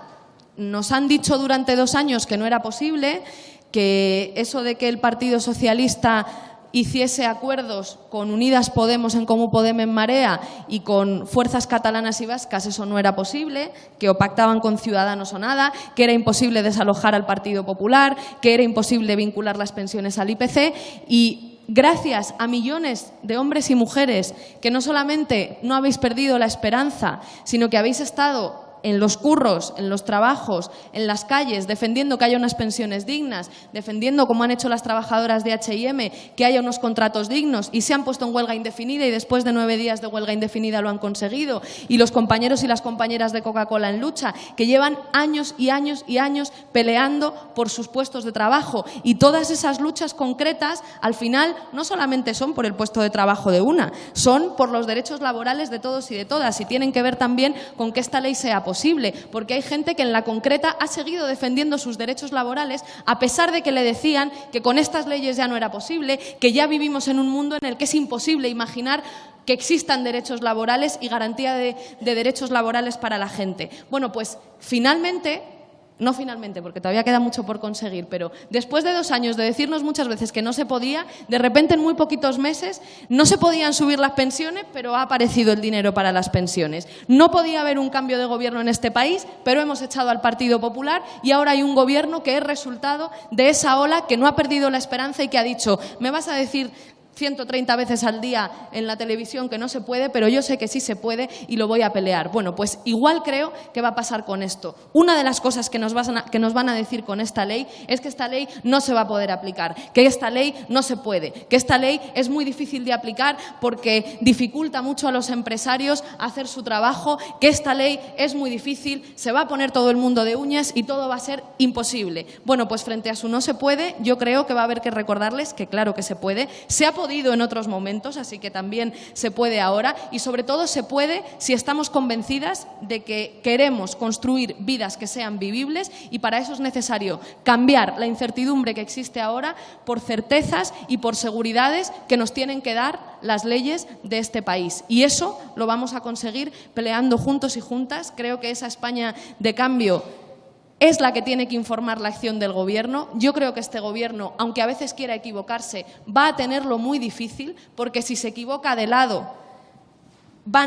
Nos han dicho durante 2 años que no era posible, que eso de que el Partido Socialista hiciese acuerdos con Unidas Podemos, En Comú Podem, En Marea y con fuerzas catalanas y vascas, eso no era posible, que o pactaban con Ciudadanos o nada, que era imposible desalojar al Partido Popular, que era imposible vincular las pensiones al IPC y gracias a millones de hombres y mujeres que no solamente no habéis perdido la esperanza, sino que habéis estado en los curros, en los trabajos, en las calles, defendiendo que haya unas pensiones dignas, defendiendo, como han hecho las trabajadoras de H&M, que haya unos contratos dignos, y se han puesto en huelga indefinida y después de 9 días de huelga indefinida lo han conseguido, y los compañeros y las compañeras de Coca-Cola en lucha, que llevan años y años y años peleando por sus puestos de trabajo, y todas esas luchas concretas al final no solamente son por el puesto de trabajo de una, son por los derechos laborales de todos y de todas, y tienen que ver también con que esta ley sea posible, porque hay gente que en la concreta ha seguido defendiendo sus derechos laborales a pesar de que le decían que con estas leyes ya no era posible, que ya vivimos en un mundo en el que es imposible imaginar que existan derechos laborales y garantía de derechos laborales para la gente. Bueno, pues finalmente, no finalmente, porque todavía queda mucho por conseguir, pero después de 2 años de decirnos muchas veces que no se podía, de repente en muy poquitos meses no se podían subir las pensiones, pero ha aparecido el dinero para las pensiones. No podía haber un cambio de gobierno en este país, pero hemos echado al Partido Popular y ahora hay un gobierno que es resultado de esa ola que no ha perdido la esperanza y que ha dicho, me vas a decir 130 veces al día en la televisión que no se puede, pero yo sé que sí se puede y lo voy a pelear. Bueno, pues igual creo que va a pasar con esto. Una de las cosas que nos van a decir con esta ley es que esta ley no se va a poder aplicar, que esta ley no se puede, que esta ley es muy difícil de aplicar porque dificulta mucho a los empresarios hacer su trabajo, que esta ley es muy difícil, se va a poner todo el mundo de uñas y todo va a ser imposible. Bueno, pues frente a su no se puede, yo creo que va a haber que recordarles que claro que se puede, se ha podido en otros momentos, así que también se puede ahora y sobre todo se puede si estamos convencidas de que queremos construir vidas que sean vivibles y para eso es necesario cambiar la incertidumbre que existe ahora por certezas y por seguridades que nos tienen que dar las leyes de este país. Y eso lo vamos a conseguir peleando juntos y juntas. Creo que esa España de cambio es la que tiene que informar la acción del Gobierno. Yo creo que este Gobierno, aunque a veces quiera equivocarse, va a tenerlo muy difícil, porque si se equivoca de lado, va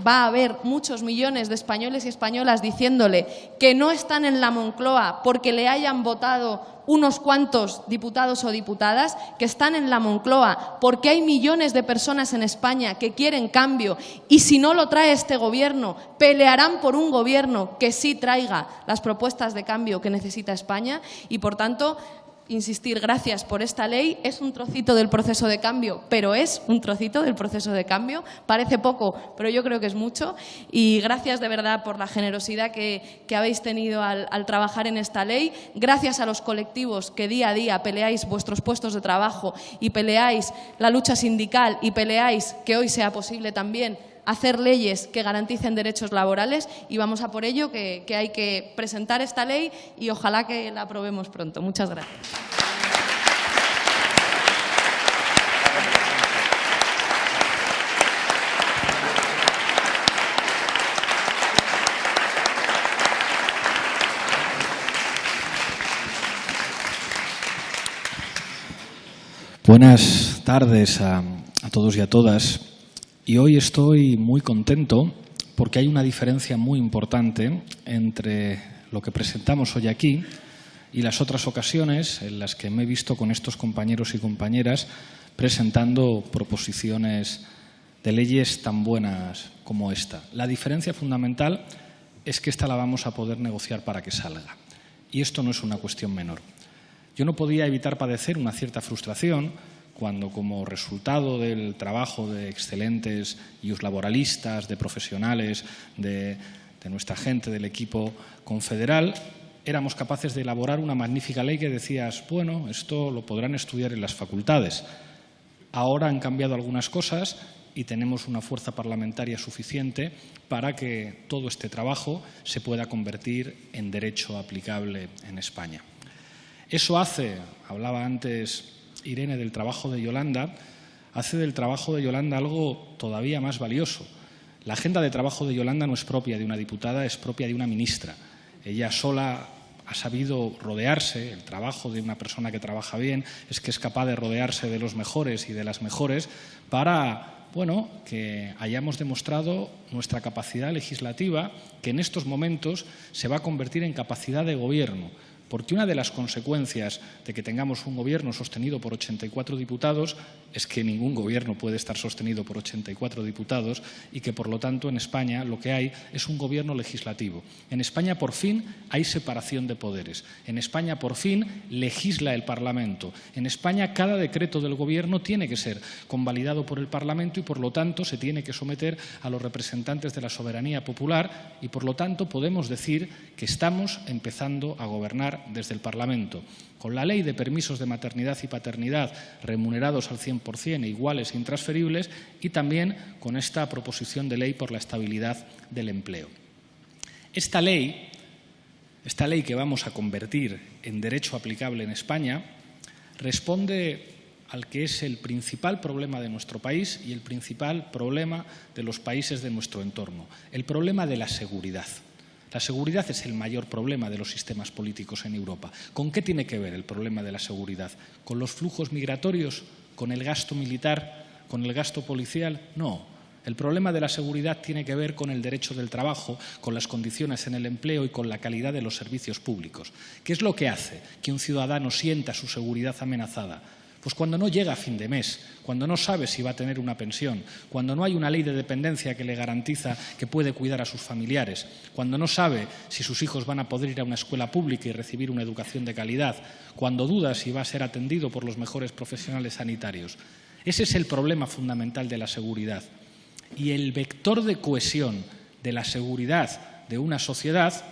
a haber muchos millones de españoles y españolas diciéndole que no están en la Moncloa porque le hayan votado unos cuantos diputados o diputadas, que están en la Moncloa porque hay millones de personas en España que quieren cambio y si no lo trae este Gobierno, pelearán por un Gobierno que sí traiga las propuestas de cambio que necesita España y, por tanto, insistir, gracias por esta ley, es un trocito del proceso de cambio, pero es un trocito del proceso de cambio, parece poco, pero yo creo que es mucho y gracias de verdad por la generosidad que habéis tenido al trabajar en esta ley, gracias a los colectivos que día a día peleáis vuestros puestos de trabajo y peleáis la lucha sindical y peleáis que hoy sea posible también hacer leyes que garanticen derechos laborales y vamos a por ello, que hay que presentar esta ley y ojalá que la aprobemos pronto. Muchas gracias. Buenas tardes a todos y a todas. Y hoy estoy muy contento porque hay una diferencia muy importante entre lo que presentamos hoy aquí y las otras ocasiones en las que me he visto con estos compañeros y compañeras presentando proposiciones de leyes tan buenas como esta. La diferencia fundamental es que esta la vamos a poder negociar para que salga. Y esto no es una cuestión menor. Yo no podía evitar padecer una cierta frustración cuando, como resultado del trabajo de excelentes laboralistas, de profesionales, de nuestra gente, del equipo confederal, éramos capaces de elaborar una magnífica ley que decías, bueno, esto lo podrán estudiar en las facultades. Ahora han cambiado algunas cosas y tenemos una fuerza parlamentaria suficiente para que todo este trabajo se pueda convertir en derecho aplicable en España. Eso hace, hablaba antes Irene del trabajo de Yolanda, hace del trabajo de Yolanda algo todavía más valioso. La agenda de trabajo de Yolanda no es propia de una diputada, es propia de una ministra. Ella sola ha sabido rodearse, el trabajo de una persona que trabaja bien es que es capaz de rodearse de los mejores y de las mejores para, bueno, que hayamos demostrado nuestra capacidad legislativa que en estos momentos se va a convertir en capacidad de gobierno. Porque una de las consecuencias de que tengamos un gobierno sostenido por 84 diputados es que ningún gobierno puede estar sostenido por 84 diputados y que, por lo tanto, en España lo que hay es un gobierno legislativo. En España, por fin, hay separación de poderes. En España, por fin, legisla el Parlamento. En España, cada decreto del Gobierno tiene que ser convalidado por el Parlamento y, por lo tanto, se tiene que someter a los representantes de la soberanía popular y, por lo tanto, podemos decir que estamos empezando a gobernar desde el Parlamento. Con la ley de permisos de maternidad y paternidad remunerados al 100% e iguales e intransferibles, y también con esta proposición de ley por la estabilidad del empleo. Esta ley que vamos a convertir en derecho aplicable en España responde al que es el principal problema de nuestro país y el principal problema de los países de nuestro entorno, el problema de la seguridad. La seguridad es el mayor problema de los sistemas políticos en Europa. ¿Con qué tiene que ver el problema de la seguridad? ¿Con los flujos migratorios? ¿Con el gasto militar? ¿Con el gasto policial? No. El problema de la seguridad tiene que ver con el derecho del trabajo, con las condiciones en el empleo y con la calidad de los servicios públicos. ¿Qué es lo que hace que un ciudadano sienta su seguridad amenazada? Pues cuando no llega a fin de mes, cuando no sabe si va a tener una pensión, cuando no hay una ley de dependencia que le garantiza que puede cuidar a sus familiares, cuando no sabe si sus hijos van a poder ir a una escuela pública y recibir una educación de calidad, cuando duda si va a ser atendido por los mejores profesionales sanitarios. Ese es el problema fundamental de la seguridad. Y el vector de cohesión de la seguridad de una sociedad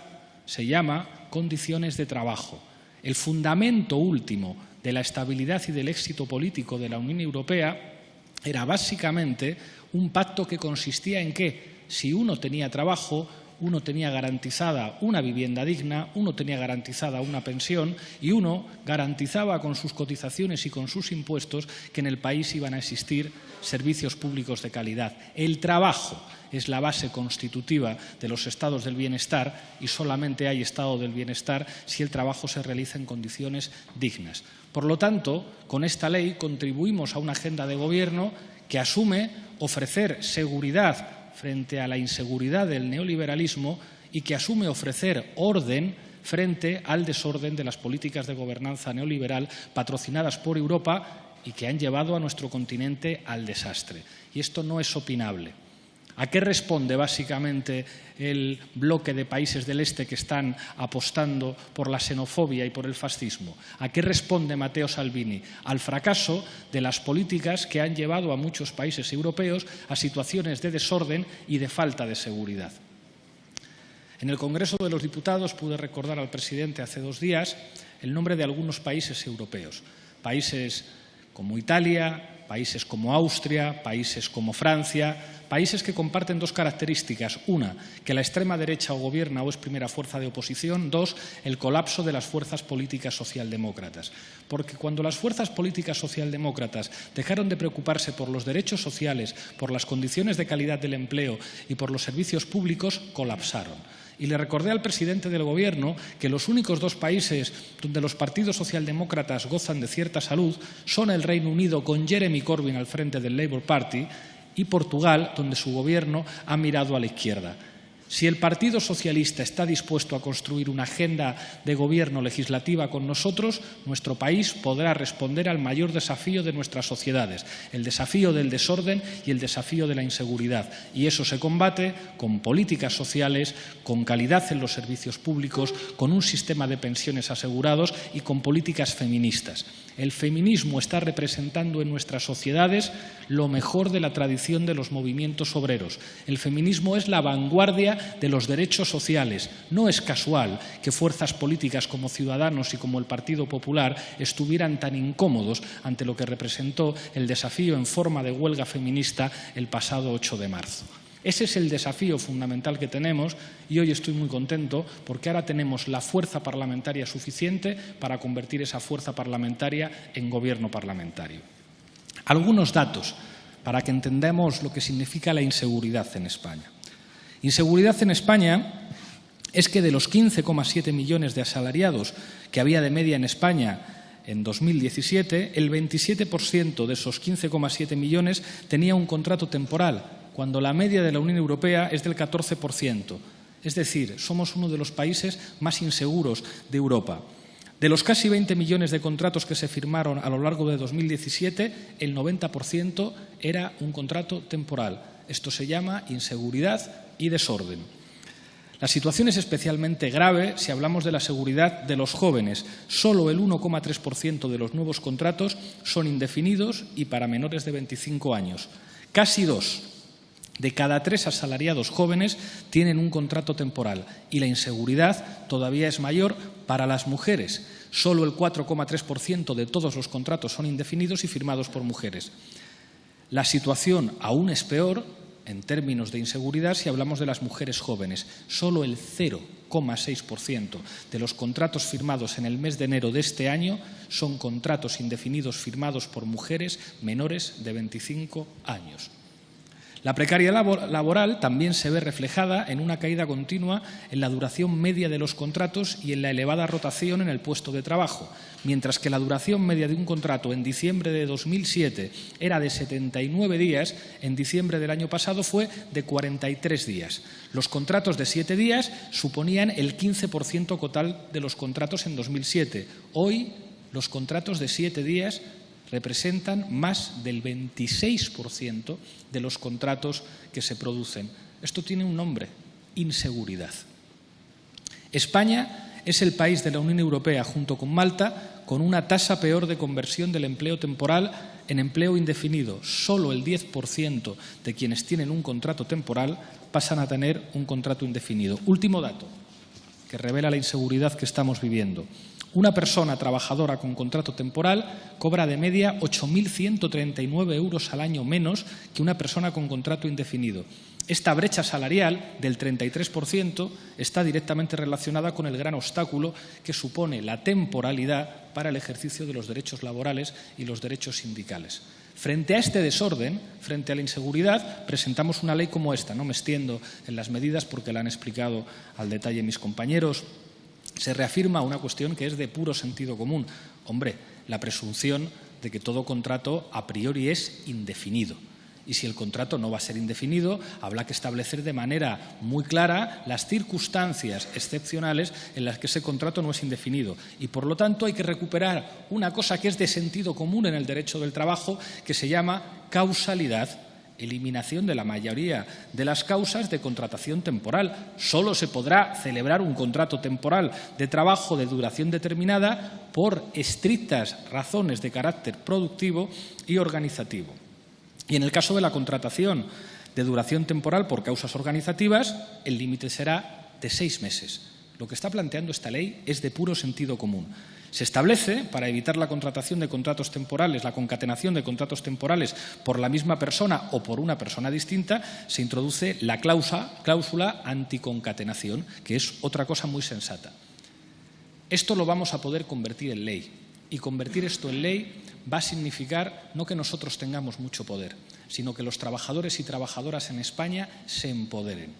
se llama condiciones de trabajo. El fundamento último de la estabilidad y del éxito político de la Unión Europea era básicamente un pacto que consistía en que si uno tenía trabajo, uno tenía garantizada una vivienda digna, uno tenía garantizada una pensión y uno garantizaba con sus cotizaciones y con sus impuestos que en el país iban a existir servicios públicos de calidad. El trabajo es la base constitutiva de los estados del bienestar y solamente hay estado del bienestar si el trabajo se realiza en condiciones dignas. Por lo tanto, con esta ley contribuimos a una agenda de gobierno que asume ofrecer seguridad frente a la inseguridad del neoliberalismo y que asume ofrecer orden frente al desorden de las políticas de gobernanza neoliberal patrocinadas por Europa y que han llevado a nuestro continente al desastre. Y esto no es opinable. ¿A qué responde básicamente el bloque de países del este que están apostando por la xenofobia y por el fascismo? ¿A qué responde Matteo Salvini? Al fracaso de las políticas que han llevado a muchos países europeos a situaciones de desorden y de falta de seguridad. En el Congreso de los Diputados pude recordar al presidente hace 2 días el nombre de algunos países europeos, países como Italia, países como Austria, países como Francia, países que comparten 2 características. Una, que la extrema derecha o gobierna o es primera fuerza de oposición. 2, el colapso de las fuerzas políticas socialdemócratas. Porque cuando las fuerzas políticas socialdemócratas dejaron de preocuparse por los derechos sociales, por las condiciones de calidad del empleo y por los servicios públicos, colapsaron. Y le recordé al presidente del Gobierno que los únicos 2 países donde los partidos socialdemócratas gozan de cierta salud son el Reino Unido, con Jeremy Corbyn al frente del Labour Party, y Portugal, donde su Gobierno ha mirado a la izquierda. Si el Partido Socialista está dispuesto a construir una agenda de gobierno legislativa con nosotros, nuestro país podrá responder al mayor desafío de nuestras sociedades, el desafío del desorden y el desafío de la inseguridad. Y eso se combate con políticas sociales, con calidad en los servicios públicos, con un sistema de pensiones asegurados y con políticas feministas. El feminismo está representando en nuestras sociedades lo mejor de la tradición de los movimientos obreros. El feminismo es la vanguardia de los derechos sociales. No es casual que fuerzas políticas como Ciudadanos y como el Partido Popular estuvieran tan incómodos ante lo que representó el desafío en forma de huelga feminista el pasado 8 de marzo. Ese es el desafío fundamental que tenemos y hoy estoy muy contento porque ahora tenemos la fuerza parlamentaria suficiente para convertir esa fuerza parlamentaria en gobierno parlamentario. Algunos datos para que entendamos lo que significa la inseguridad en España. Inseguridad en España es que de los 15,7 millones de asalariados que había de media en España en 2017, el 27% de esos 15,7 millones tenía un contrato temporal, cuando la media de la Unión Europea es del 14%. Es decir, somos uno de los países más inseguros de Europa. De los casi 20 millones de contratos que se firmaron a lo largo de 2017, el 90% era un contrato temporal. Esto se llama inseguridad y desorden. La situación es especialmente grave si hablamos de la seguridad de los jóvenes. Solo el 1,3% de los nuevos contratos son indefinidos y para menores de 25 años. Casi 2 de cada 3 asalariados jóvenes tienen un contrato temporal y la inseguridad todavía es mayor para las mujeres. Solo el 4,3% de todos los contratos son indefinidos y firmados por mujeres. La situación aún es peor en términos de inseguridad si hablamos de las mujeres jóvenes. Solo el 0,6% de los contratos firmados en el mes de enero de este año son contratos indefinidos firmados por mujeres menores de 25 años. La precariedad laboral también se ve reflejada en una caída continua en la duración media de los contratos y en la elevada rotación en el puesto de trabajo. Mientras que la duración media de un contrato en diciembre de 2007 era de 79 días, en diciembre del año pasado fue de 43 días. Los contratos de 7 días suponían el 15% total de los contratos en 2007. Hoy, los contratos de 7 días representan más del 26% de los contratos que se producen. Esto tiene un nombre: inseguridad. España es el país de la Unión Europea, junto con Malta, con una tasa peor de conversión del empleo temporal en empleo indefinido. Solo el 10% de quienes tienen un contrato temporal pasan a tener un contrato indefinido. Último dato que revela la inseguridad que estamos viviendo. Una persona trabajadora con contrato temporal cobra de media 8.139 euros al año menos que una persona con contrato indefinido. Esta brecha salarial del 33% está directamente relacionada con el gran obstáculo que supone la temporalidad para el ejercicio de los derechos laborales y los derechos sindicales. Frente a este desorden, frente a la inseguridad, presentamos una ley como esta. No me extiendo en las medidas porque la han explicado al detalle mis compañeros. Se reafirma una cuestión que es de puro sentido común. Hombre, la presunción de que todo contrato a priori es indefinido. Y si el contrato no va a ser indefinido, habrá que establecer de manera muy clara las circunstancias excepcionales en las que ese contrato no es indefinido. Y, por lo tanto, hay que recuperar una cosa que es de sentido común en el derecho del trabajo, que se llama causalidad. Eliminación de la mayoría de las causas de contratación temporal. Solo se podrá celebrar un contrato temporal de trabajo de duración determinada por estrictas razones de carácter productivo y organizativo. Y en el caso de la contratación de duración temporal por causas organizativas, el límite será de 6 meses. Lo que está planteando esta ley es de puro sentido común. Se establece, para evitar la contratación de contratos temporales, la concatenación de contratos temporales por la misma persona o por una persona distinta, se introduce la cláusula anticoncatenación, que es otra cosa muy sensata. Esto lo vamos a poder convertir en ley. Y convertir esto en ley va a significar no que nosotros tengamos mucho poder, sino que los trabajadores y trabajadoras en España se empoderen.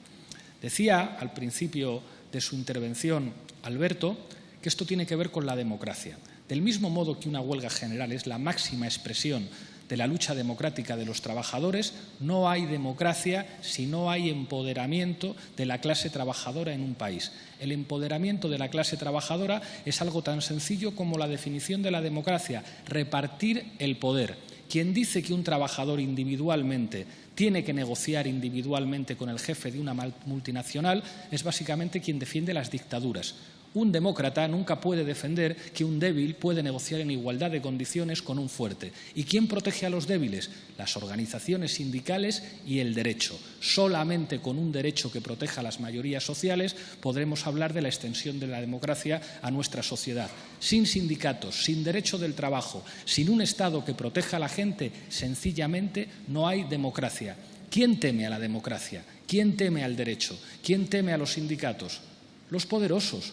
Decía al principio de su intervención Alberto que esto tiene que ver con la democracia. Del mismo modo que una huelga general es la máxima expresión de la lucha democrática de los trabajadores, no hay democracia si no hay empoderamiento de la clase trabajadora en un país. El empoderamiento de la clase trabajadora es algo tan sencillo como la definición de la democracia: repartir el poder. Quien dice que un trabajador individualmente tiene que negociar individualmente con el jefe de una multinacional es básicamente quien defiende las dictaduras. Un demócrata nunca puede defender que un débil puede negociar en igualdad de condiciones con un fuerte. ¿Y quién protege a los débiles? Las organizaciones sindicales y el derecho. Solamente con un derecho que proteja a las mayorías sociales podremos hablar de la extensión de la democracia a nuestra sociedad. Sin sindicatos, sin derecho del trabajo, sin un Estado que proteja a la gente, sencillamente no hay democracia. ¿Quién teme a la democracia? ¿Quién teme al derecho? ¿Quién teme a los sindicatos? Los poderosos.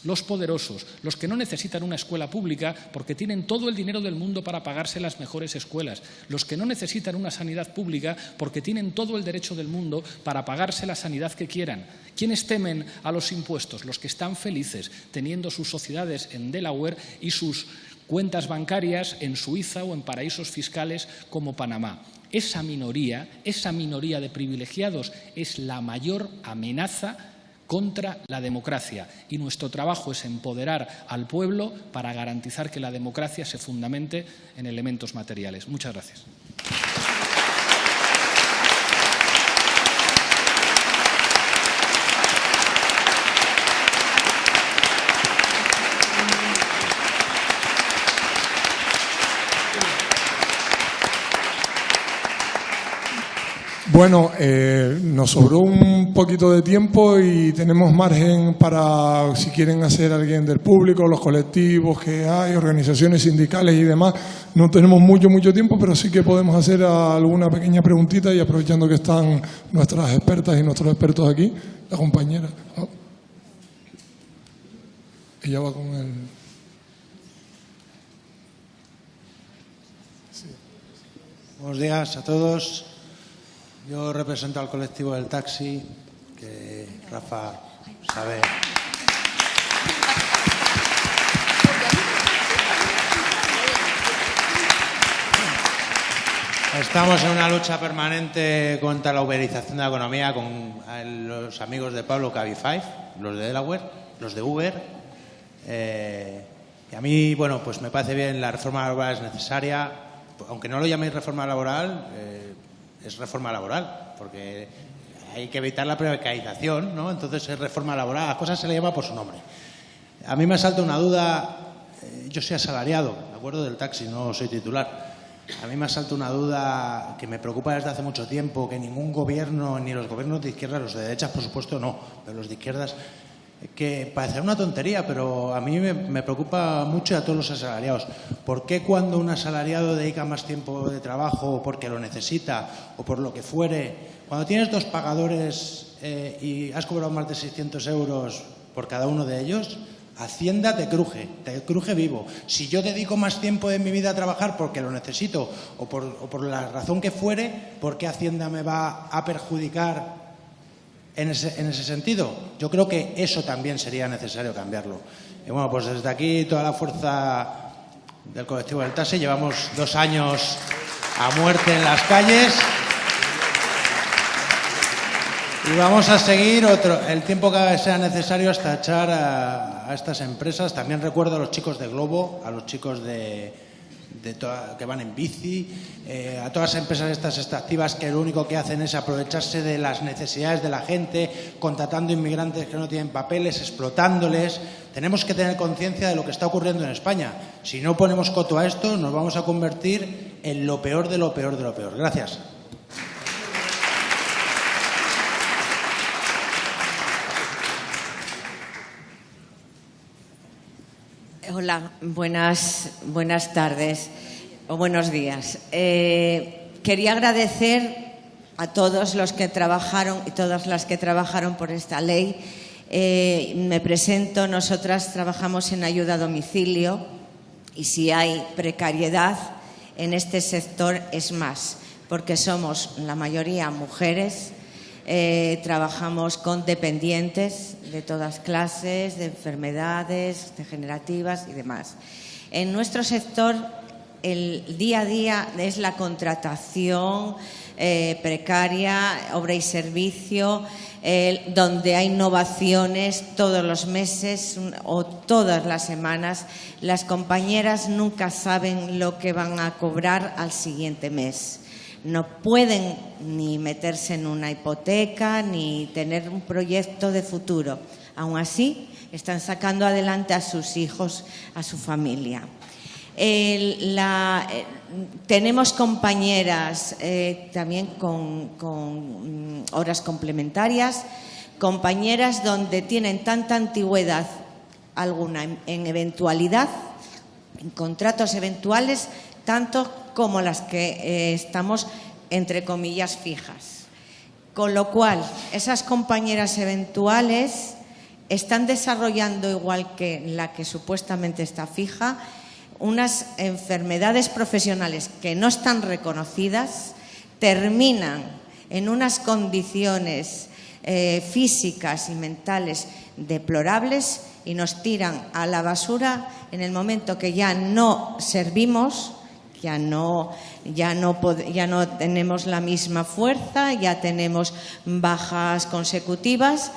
Los poderosos, los que no necesitan una escuela pública porque tienen todo el dinero del mundo para pagarse las mejores escuelas, los que no necesitan una sanidad pública porque tienen todo el derecho del mundo para pagarse la sanidad que quieran. ¿Quiénes temen a los impuestos? Los que están felices teniendo sus sociedades en Delaware y sus cuentas bancarias en Suiza o en paraísos fiscales como Panamá. Esa minoría de privilegiados es la mayor amenaza contra la democracia. Y nuestro trabajo es empoderar al pueblo para garantizar que la democracia se fundamente en elementos materiales. Muchas gracias. Bueno, nos sobró un poquito de tiempo y tenemos margen para, si quieren hacer alguien del público, los colectivos que hay, organizaciones sindicales y demás. No tenemos mucho tiempo, pero sí que podemos hacer alguna pequeña preguntita y aprovechando que están nuestras expertas y nuestros expertos aquí, la compañera. Oh. Ella va con el... Sí. Buenos días a todos. Yo represento al colectivo del taxi, que Rafa sabe. Estamos en una lucha permanente contra la uberización de la economía con los amigos de Pablo Cabify, los de Delaware, los de Uber. Y a mí, bueno, pues me parece bien, la reforma laboral es necesaria, aunque no lo llaméis reforma laboral. Es reforma laboral, porque hay que evitar la precarización, ¿no? Entonces es reforma laboral, a las cosas se le llama por su nombre. A mí me salta una duda, yo soy asalariado, ¿de acuerdo? Del taxi, no soy titular. A mí me salta una duda que me preocupa desde hace mucho tiempo, que ningún gobierno, ni los gobiernos de izquierda, los de derechas por supuesto no, pero los de izquierdas, que parecerá una tontería, pero a mí me preocupa mucho, a todos los asalariados. ¿Por qué cuando un asalariado dedica más tiempo de trabajo porque lo necesita o por lo que fuere, cuando tienes dos pagadores y has cobrado más de 600 euros por cada uno de ellos, Hacienda te cruje vivo? Si yo dedico más tiempo de mi vida a trabajar porque lo necesito o por la razón que fuere, ¿por qué Hacienda me va a perjudicar en ese sentido? Yo creo que eso también sería necesario cambiarlo. Y bueno, pues desde aquí toda la fuerza del colectivo del taxi, llevamos 2 años a muerte en las calles y vamos a seguir el tiempo que sea necesario hasta echar a estas empresas. También recuerdo a los chicos de Globo, a los chicos que van en bici, a todas las empresas estas extractivas que lo único que hacen es aprovecharse de las necesidades de la gente, contratando inmigrantes que no tienen papeles, explotándoles. Tenemos que tener conciencia de lo que está ocurriendo en España. Si no ponemos coto a esto, nos vamos a convertir en lo peor de lo peor de lo peor. Gracias. Hola, buenas tardes o buenos días. Quería agradecer a todos los que trabajaron y todas las que trabajaron por esta ley. Me presento, nosotras trabajamos en ayuda a domicilio y si hay precariedad en este sector es más, porque somos la mayoría mujeres. Trabajamos con dependientes de todas clases, de enfermedades degenerativas y demás. En nuestro sector, el día a día es la contratación precaria, obra y servicio, donde hay innovaciones todos los meses o todas las semanas. Las compañeras nunca saben lo que van a cobrar al siguiente mes. No pueden ni meterse en una hipoteca ni tener un proyecto de futuro. Aún así, están sacando adelante a sus hijos, a su familia. Tenemos compañeras también con horas complementarias, compañeras donde tienen tanta antigüedad, alguna en eventualidad, en contratos eventuales, tanto como las que estamos, entre comillas, fijas. Con lo cual, esas compañeras eventuales están desarrollando, igual que la que supuestamente está fija, unas enfermedades profesionales que no están reconocidas, terminan en unas condiciones físicas y mentales deplorables y nos tiran a la basura en el momento que ya no servimos, ya no tenemos la misma fuerza, ya tenemos bajas consecutivas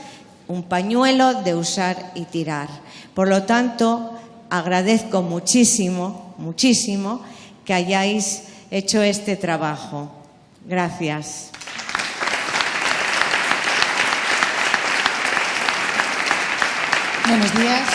un pañuelo de usar y tirar. Por lo tanto, agradezco muchísimo, muchísimo que hayáis hecho este trabajo. Gracias. Buenos días.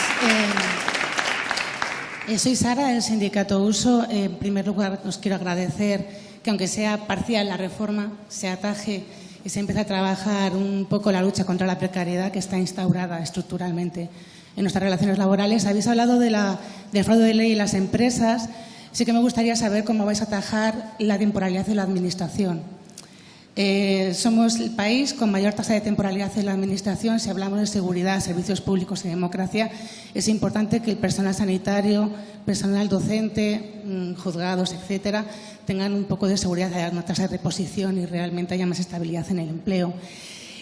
Soy Sara, del sindicato Uso. En primer lugar, os quiero agradecer que, aunque sea parcial la reforma, se ataje y se empiece a trabajar un poco la lucha contra la precariedad que está instaurada estructuralmente en nuestras relaciones laborales. Habéis hablado del fraude de ley en las empresas. Sí que me gustaría saber cómo vais a atajar la temporalidad de la Administración. Somos el país con mayor tasa de temporalidad en la Administración. Si hablamos de seguridad, servicios públicos y democracia, es importante que el personal sanitario, personal docente, juzgados, etcétera, tengan un poco de seguridad, haya una tasa de reposición y realmente haya más estabilidad en el empleo.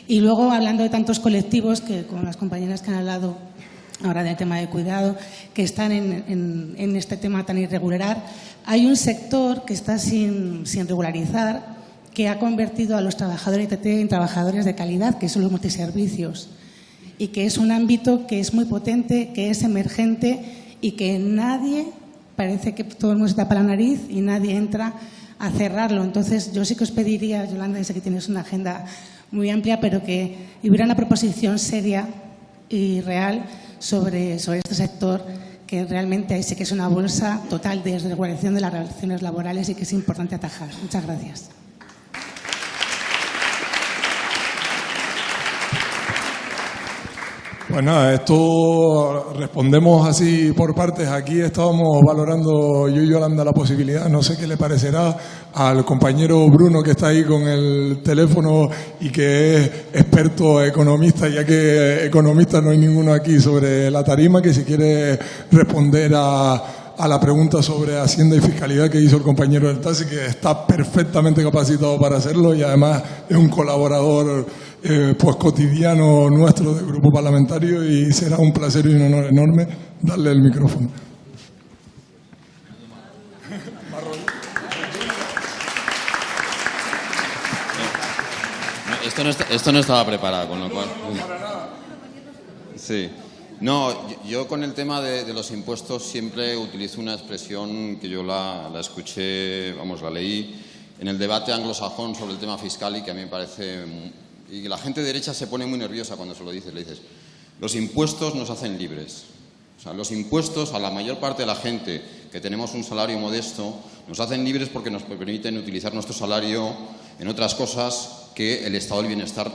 Y luego, hablando de tantos colectivos, que con las compañeras que han hablado ahora del tema de cuidado, que están en este tema tan irregular, hay un sector que está sin regularizar, que ha convertido a los trabajadores ITT en trabajadores de calidad, que son los multiservicios, y que es un ámbito que es muy potente, que es emergente y que nadie, parece que todo el mundo se tapa la nariz y nadie entra a cerrarlo. Entonces, yo sí que os pediría, Yolanda, sé que tienes una agenda muy amplia, pero que hubiera una proposición seria y real sobre este sector, que realmente sé que es una bolsa total de desregulación de las relaciones laborales y que es importante atajar. Muchas gracias. Pues nada, esto respondemos así por partes. Aquí estábamos valorando yo y Yolanda la posibilidad, no sé qué le parecerá al compañero Bruno, que está ahí con el teléfono y que es experto economista, ya que economista no hay ninguno aquí sobre la tarima, que si quiere responder a la pregunta sobre Hacienda y Fiscalidad que hizo el compañero del taxi, que está perfectamente capacitado para hacerlo y además es un colaborador pues cotidiano nuestro del grupo parlamentario, y será un placer y un honor enorme darle el micrófono. Esto no estaba preparado, con lo cual... Sí. No, yo con el tema de los impuestos siempre utilizo una expresión que yo la escuché, la leí en el debate anglosajón sobre el tema fiscal y que a mí me parece... Y la gente de derecha se pone muy nerviosa cuando se lo dices. Le dices, los impuestos nos hacen libres. O sea, los impuestos a la mayor parte de la gente que tenemos un salario modesto nos hacen libres porque nos permiten utilizar nuestro salario en otras cosas que el Estado del Bienestar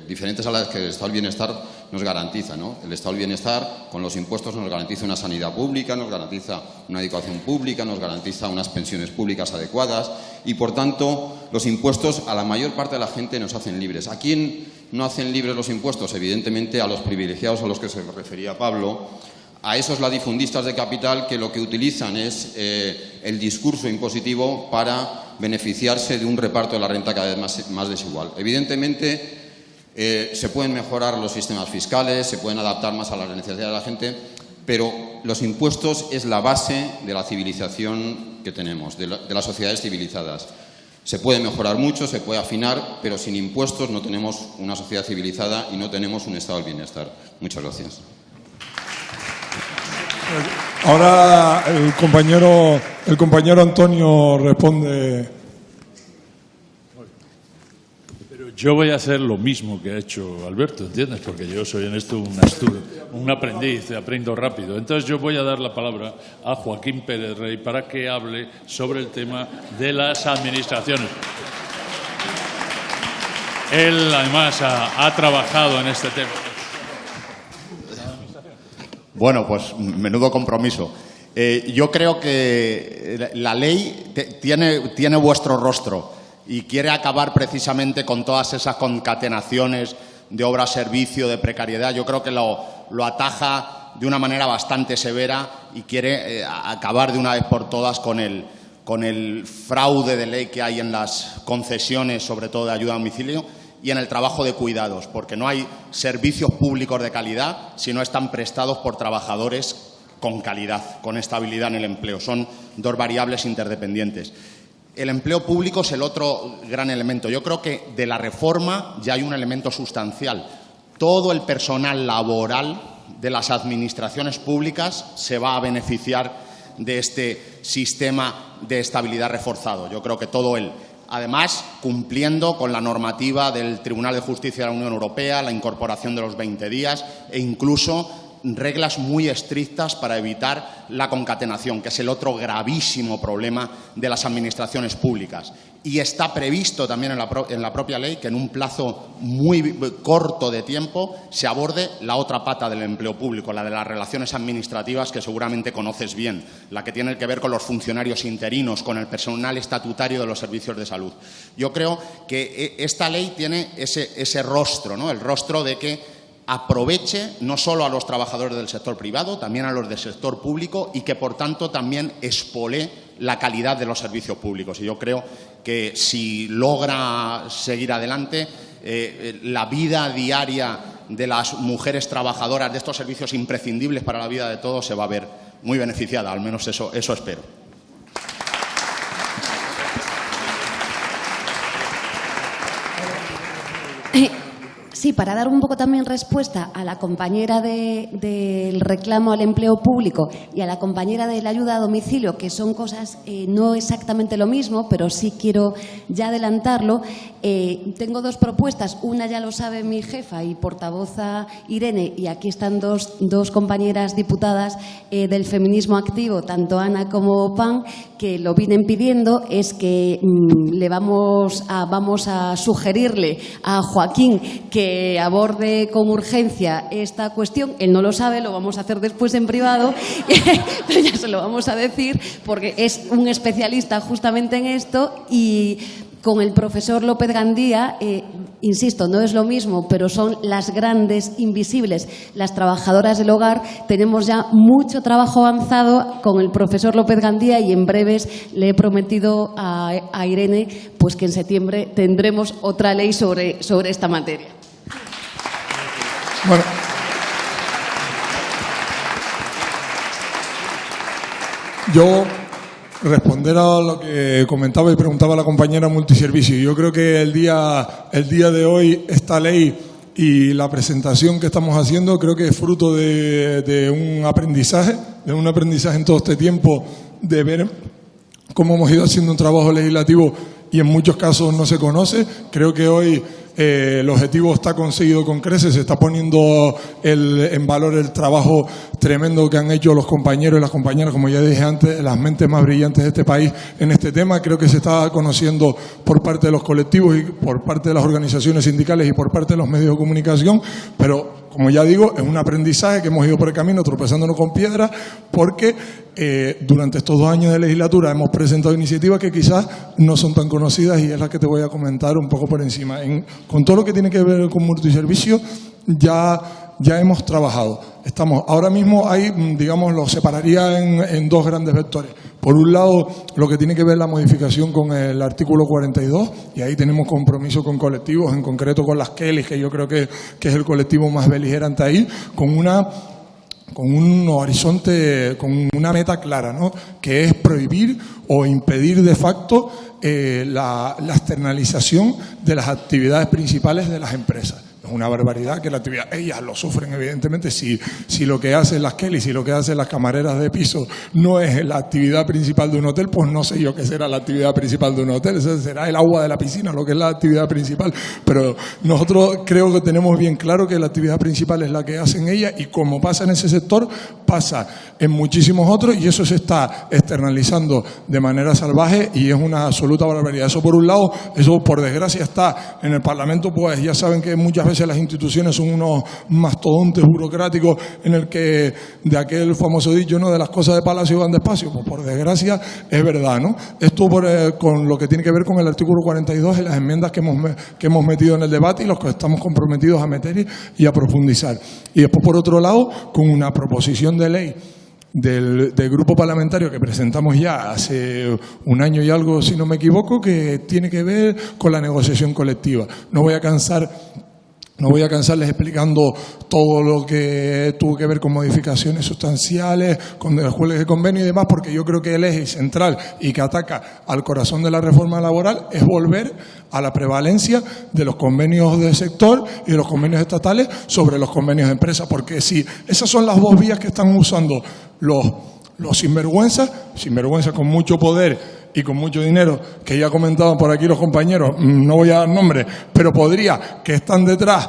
diferentes a las que el Estado del Bienestar nos garantiza, ¿no? El Estado del Bienestar con los impuestos nos garantiza una sanidad pública, nos garantiza una educación pública, nos garantiza unas pensiones públicas adecuadas y, por tanto, los impuestos a la mayor parte de la gente nos hacen libres. ¿A quién no hacen libres los impuestos? Evidentemente a los privilegiados a los que se refería Pablo, a esos latifundistas de capital que lo que utilizan es el discurso impositivo para beneficiarse de un reparto de la renta cada vez más desigual. Evidentemente, se pueden mejorar los sistemas fiscales, se pueden adaptar más a las necesidades de la gente, pero los impuestos es la base de la civilización que tenemos, de las sociedades civilizadas. Se puede mejorar mucho, se puede afinar, pero sin impuestos no tenemos una sociedad civilizada y no tenemos un estado del bienestar. Muchas gracias. Ahora el compañero Antonio responde. Pero yo voy a hacer lo mismo que ha hecho Alberto, ¿entiendes? Porque yo soy en esto un aprendiz, aprendo rápido. Entonces yo voy a dar la palabra a Joaquín Pérez Rey para que hable sobre el tema de las administraciones. Él además ha trabajado en este tema. Bueno, pues menudo compromiso. Yo creo que la ley tiene vuestro rostro y quiere acabar precisamente con todas esas concatenaciones de obra-servicio, de precariedad. Yo creo que lo ataja de una manera bastante severa y quiere acabar de una vez por todas con el fraude de ley que hay en las concesiones, sobre todo de ayuda a domicilio, y en el trabajo de cuidados, porque no hay servicios públicos de calidad si no están prestados por trabajadores con calidad, con estabilidad en el empleo. Son dos variables interdependientes. El empleo público es el otro gran elemento. Yo creo que de la reforma ya hay un elemento sustancial. todo el personal laboral de las administraciones públicas se va a beneficiar de este sistema de estabilidad reforzado. Yo creo que todo él. Además, cumpliendo con la normativa del Tribunal de Justicia de la Unión Europea, la incorporación de los 20 días e incluso reglas muy estrictas para evitar la concatenación, que es el otro gravísimo problema de las administraciones públicas. Y está previsto también en la propia ley que en un plazo muy corto de tiempo se aborde la otra pata del empleo público, la de las relaciones administrativas, que seguramente conoces bien, la que tiene que ver con los funcionarios interinos, con el personal estatutario de los servicios de salud. Yo creo que esta ley tiene ese rostro, ¿no? El rostro de que aproveche no solo a los trabajadores del sector privado, también a los del sector público y que, por tanto, también expolee la calidad de los servicios públicos. Y yo creo que si logra seguir adelante, la vida diaria de las mujeres trabajadoras de estos servicios imprescindibles para la vida de todos se va a ver muy beneficiada. Al menos eso espero. Sí, para dar un poco también respuesta a la compañera del reclamo al empleo público y a la compañera de la ayuda a domicilio, que son cosas no exactamente lo mismo, pero sí quiero ya adelantarlo. Tengo dos propuestas. Una ya lo sabe mi jefa y portavoza Irene, y aquí están dos compañeras diputadas del feminismo activo, tanto Ana como Pan, que lo vienen pidiendo. Es que vamos a sugerirle a Joaquín que aborde con urgencia esta cuestión. Él no lo sabe, lo vamos a hacer después en privado, pero ya se lo vamos a decir porque es un especialista justamente en esto. Y con el profesor López Gandía, insisto, no es lo mismo, pero son las grandes invisibles, las trabajadoras del hogar. Tenemos ya mucho trabajo avanzado con el profesor López Gandía y en breves le he prometido a Irene pues que en septiembre tendremos otra ley sobre esta materia. Bueno, yo responder a lo que comentaba y preguntaba la compañera multiservicio. Yo creo que el día de hoy esta ley y la presentación que estamos haciendo creo que es fruto de un aprendizaje en todo este tiempo, de ver cómo hemos ido haciendo un trabajo legislativo y en muchos casos no se conoce. Creo que hoy el objetivo está conseguido con creces, se está poniendo en valor el trabajo tremendo que han hecho los compañeros y las compañeras, como ya dije antes, las mentes más brillantes de este país en este tema. Creo que se está conociendo por parte de los colectivos y por parte de las organizaciones sindicales y por parte de los medios de comunicación, pero como ya digo, es un aprendizaje que hemos ido por el camino tropezándonos con piedras, porque durante estos 2 años de legislatura hemos presentado iniciativas que quizás no son tan conocidas y es la que te voy a comentar un poco por encima. Con todo lo que tiene que ver con multiservicio ya hemos trabajado. Ahora mismo lo separaría en 2 grandes vectores. Por un lado, lo que tiene que ver la modificación con el artículo 42, y ahí tenemos compromiso con colectivos, en concreto con las Kellys, que yo creo que es el colectivo más beligerante ahí, con un horizonte, con una meta clara, ¿no? Que es prohibir o impedir de facto la externalización de las actividades principales de las empresas. Es una barbaridad que la actividad, ellas lo sufren evidentemente, si lo que hacen las Kelly, si lo que hacen las camareras de piso no es la actividad principal de un hotel, pues no sé yo qué será la actividad principal de un hotel. Eso será el agua de la piscina lo que es la actividad principal, pero nosotros creo que tenemos bien claro que la actividad principal es la que hacen ellas, y como pasa en ese sector, pasa en muchísimos otros, y eso se está externalizando de manera salvaje y es una absoluta barbaridad. Eso por un lado. Eso por desgracia está en el Parlamento, pues ya saben que muchas veces las instituciones son unos mastodontes burocráticos en el que, de aquel famoso dicho, ¿no?, de las cosas de palacio van despacio. Pues por desgracia es verdad, ¿no? Esto con lo que tiene que ver con el artículo 42 y las enmiendas que hemos metido en el debate y los que estamos comprometidos a meter y a profundizar. Y después, por otro lado, con una proposición de ley del grupo parlamentario que presentamos ya hace 1 año y algo, si no me equivoco, que tiene que ver con la negociación colectiva. No voy a cansar No voy a cansarles explicando todo lo que tuvo que ver con modificaciones sustanciales, con descuelgues de convenio y demás, porque yo creo que el eje central y que ataca al corazón de la reforma laboral es volver a la prevalencia de los convenios de sector y de los convenios estatales sobre los convenios de empresa, porque si esas son las dos vías que están usando los sinvergüenzas con mucho poder y con mucho dinero, que ya comentaban por aquí los compañeros, no voy a dar nombres, pero que están detrás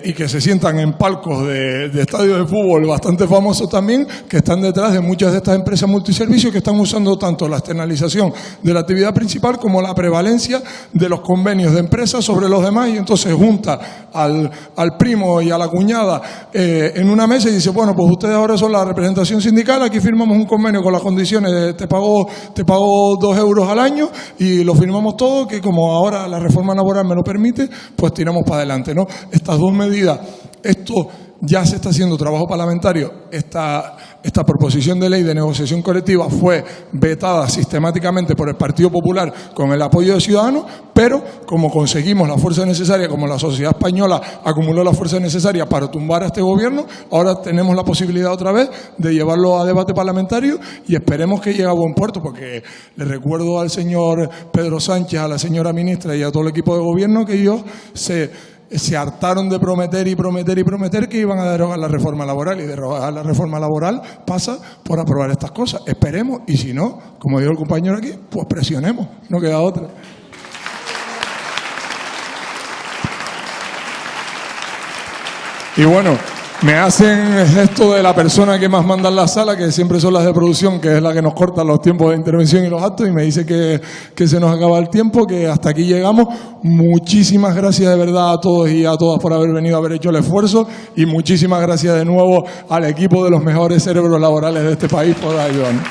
y que se sientan en palcos de estadios de fútbol bastante famosos también, que están detrás de muchas de estas empresas multiservicios que están usando tanto la externalización de la actividad principal como la prevalencia de los convenios de empresas sobre los demás, y entonces junta al primo y a la cuñada en una mesa y dice, bueno, pues ustedes ahora son la representación sindical, aquí firmamos un convenio con las condiciones de te pago 2 euros al año y lo firmamos todo, que como ahora la reforma laboral me lo permite, pues tiramos para adelante, ¿no? Estas dos medidas, esto ya se está haciendo trabajo parlamentario. Esta proposición de ley de negociación colectiva fue vetada sistemáticamente por el Partido Popular con el apoyo de Ciudadanos, pero como conseguimos la fuerza necesaria, como la sociedad española acumuló la fuerza necesaria para tumbar a este gobierno, ahora tenemos la posibilidad otra vez de llevarlo a debate parlamentario y esperemos que llegue a buen puerto, porque le recuerdo al señor Pedro Sánchez, a la señora ministra y a todo el equipo de gobierno que ellos se hartaron de prometer y prometer y prometer que iban a derogar la reforma laboral, y derogar la reforma laboral pasa por aprobar estas cosas. Esperemos, y si no, como dijo el compañero aquí, pues presionemos, no queda otra. Y bueno, me hacen el gesto de la persona que más manda en la sala, que siempre son las de producción, que es la que nos corta los tiempos de intervención y los actos, y me dice que se nos acaba el tiempo, que hasta aquí llegamos. Muchísimas gracias de verdad a todos y a todas por haber venido, a haber hecho el esfuerzo, y muchísimas gracias de nuevo al equipo de los mejores cerebros laborales de este país por ayudarnos.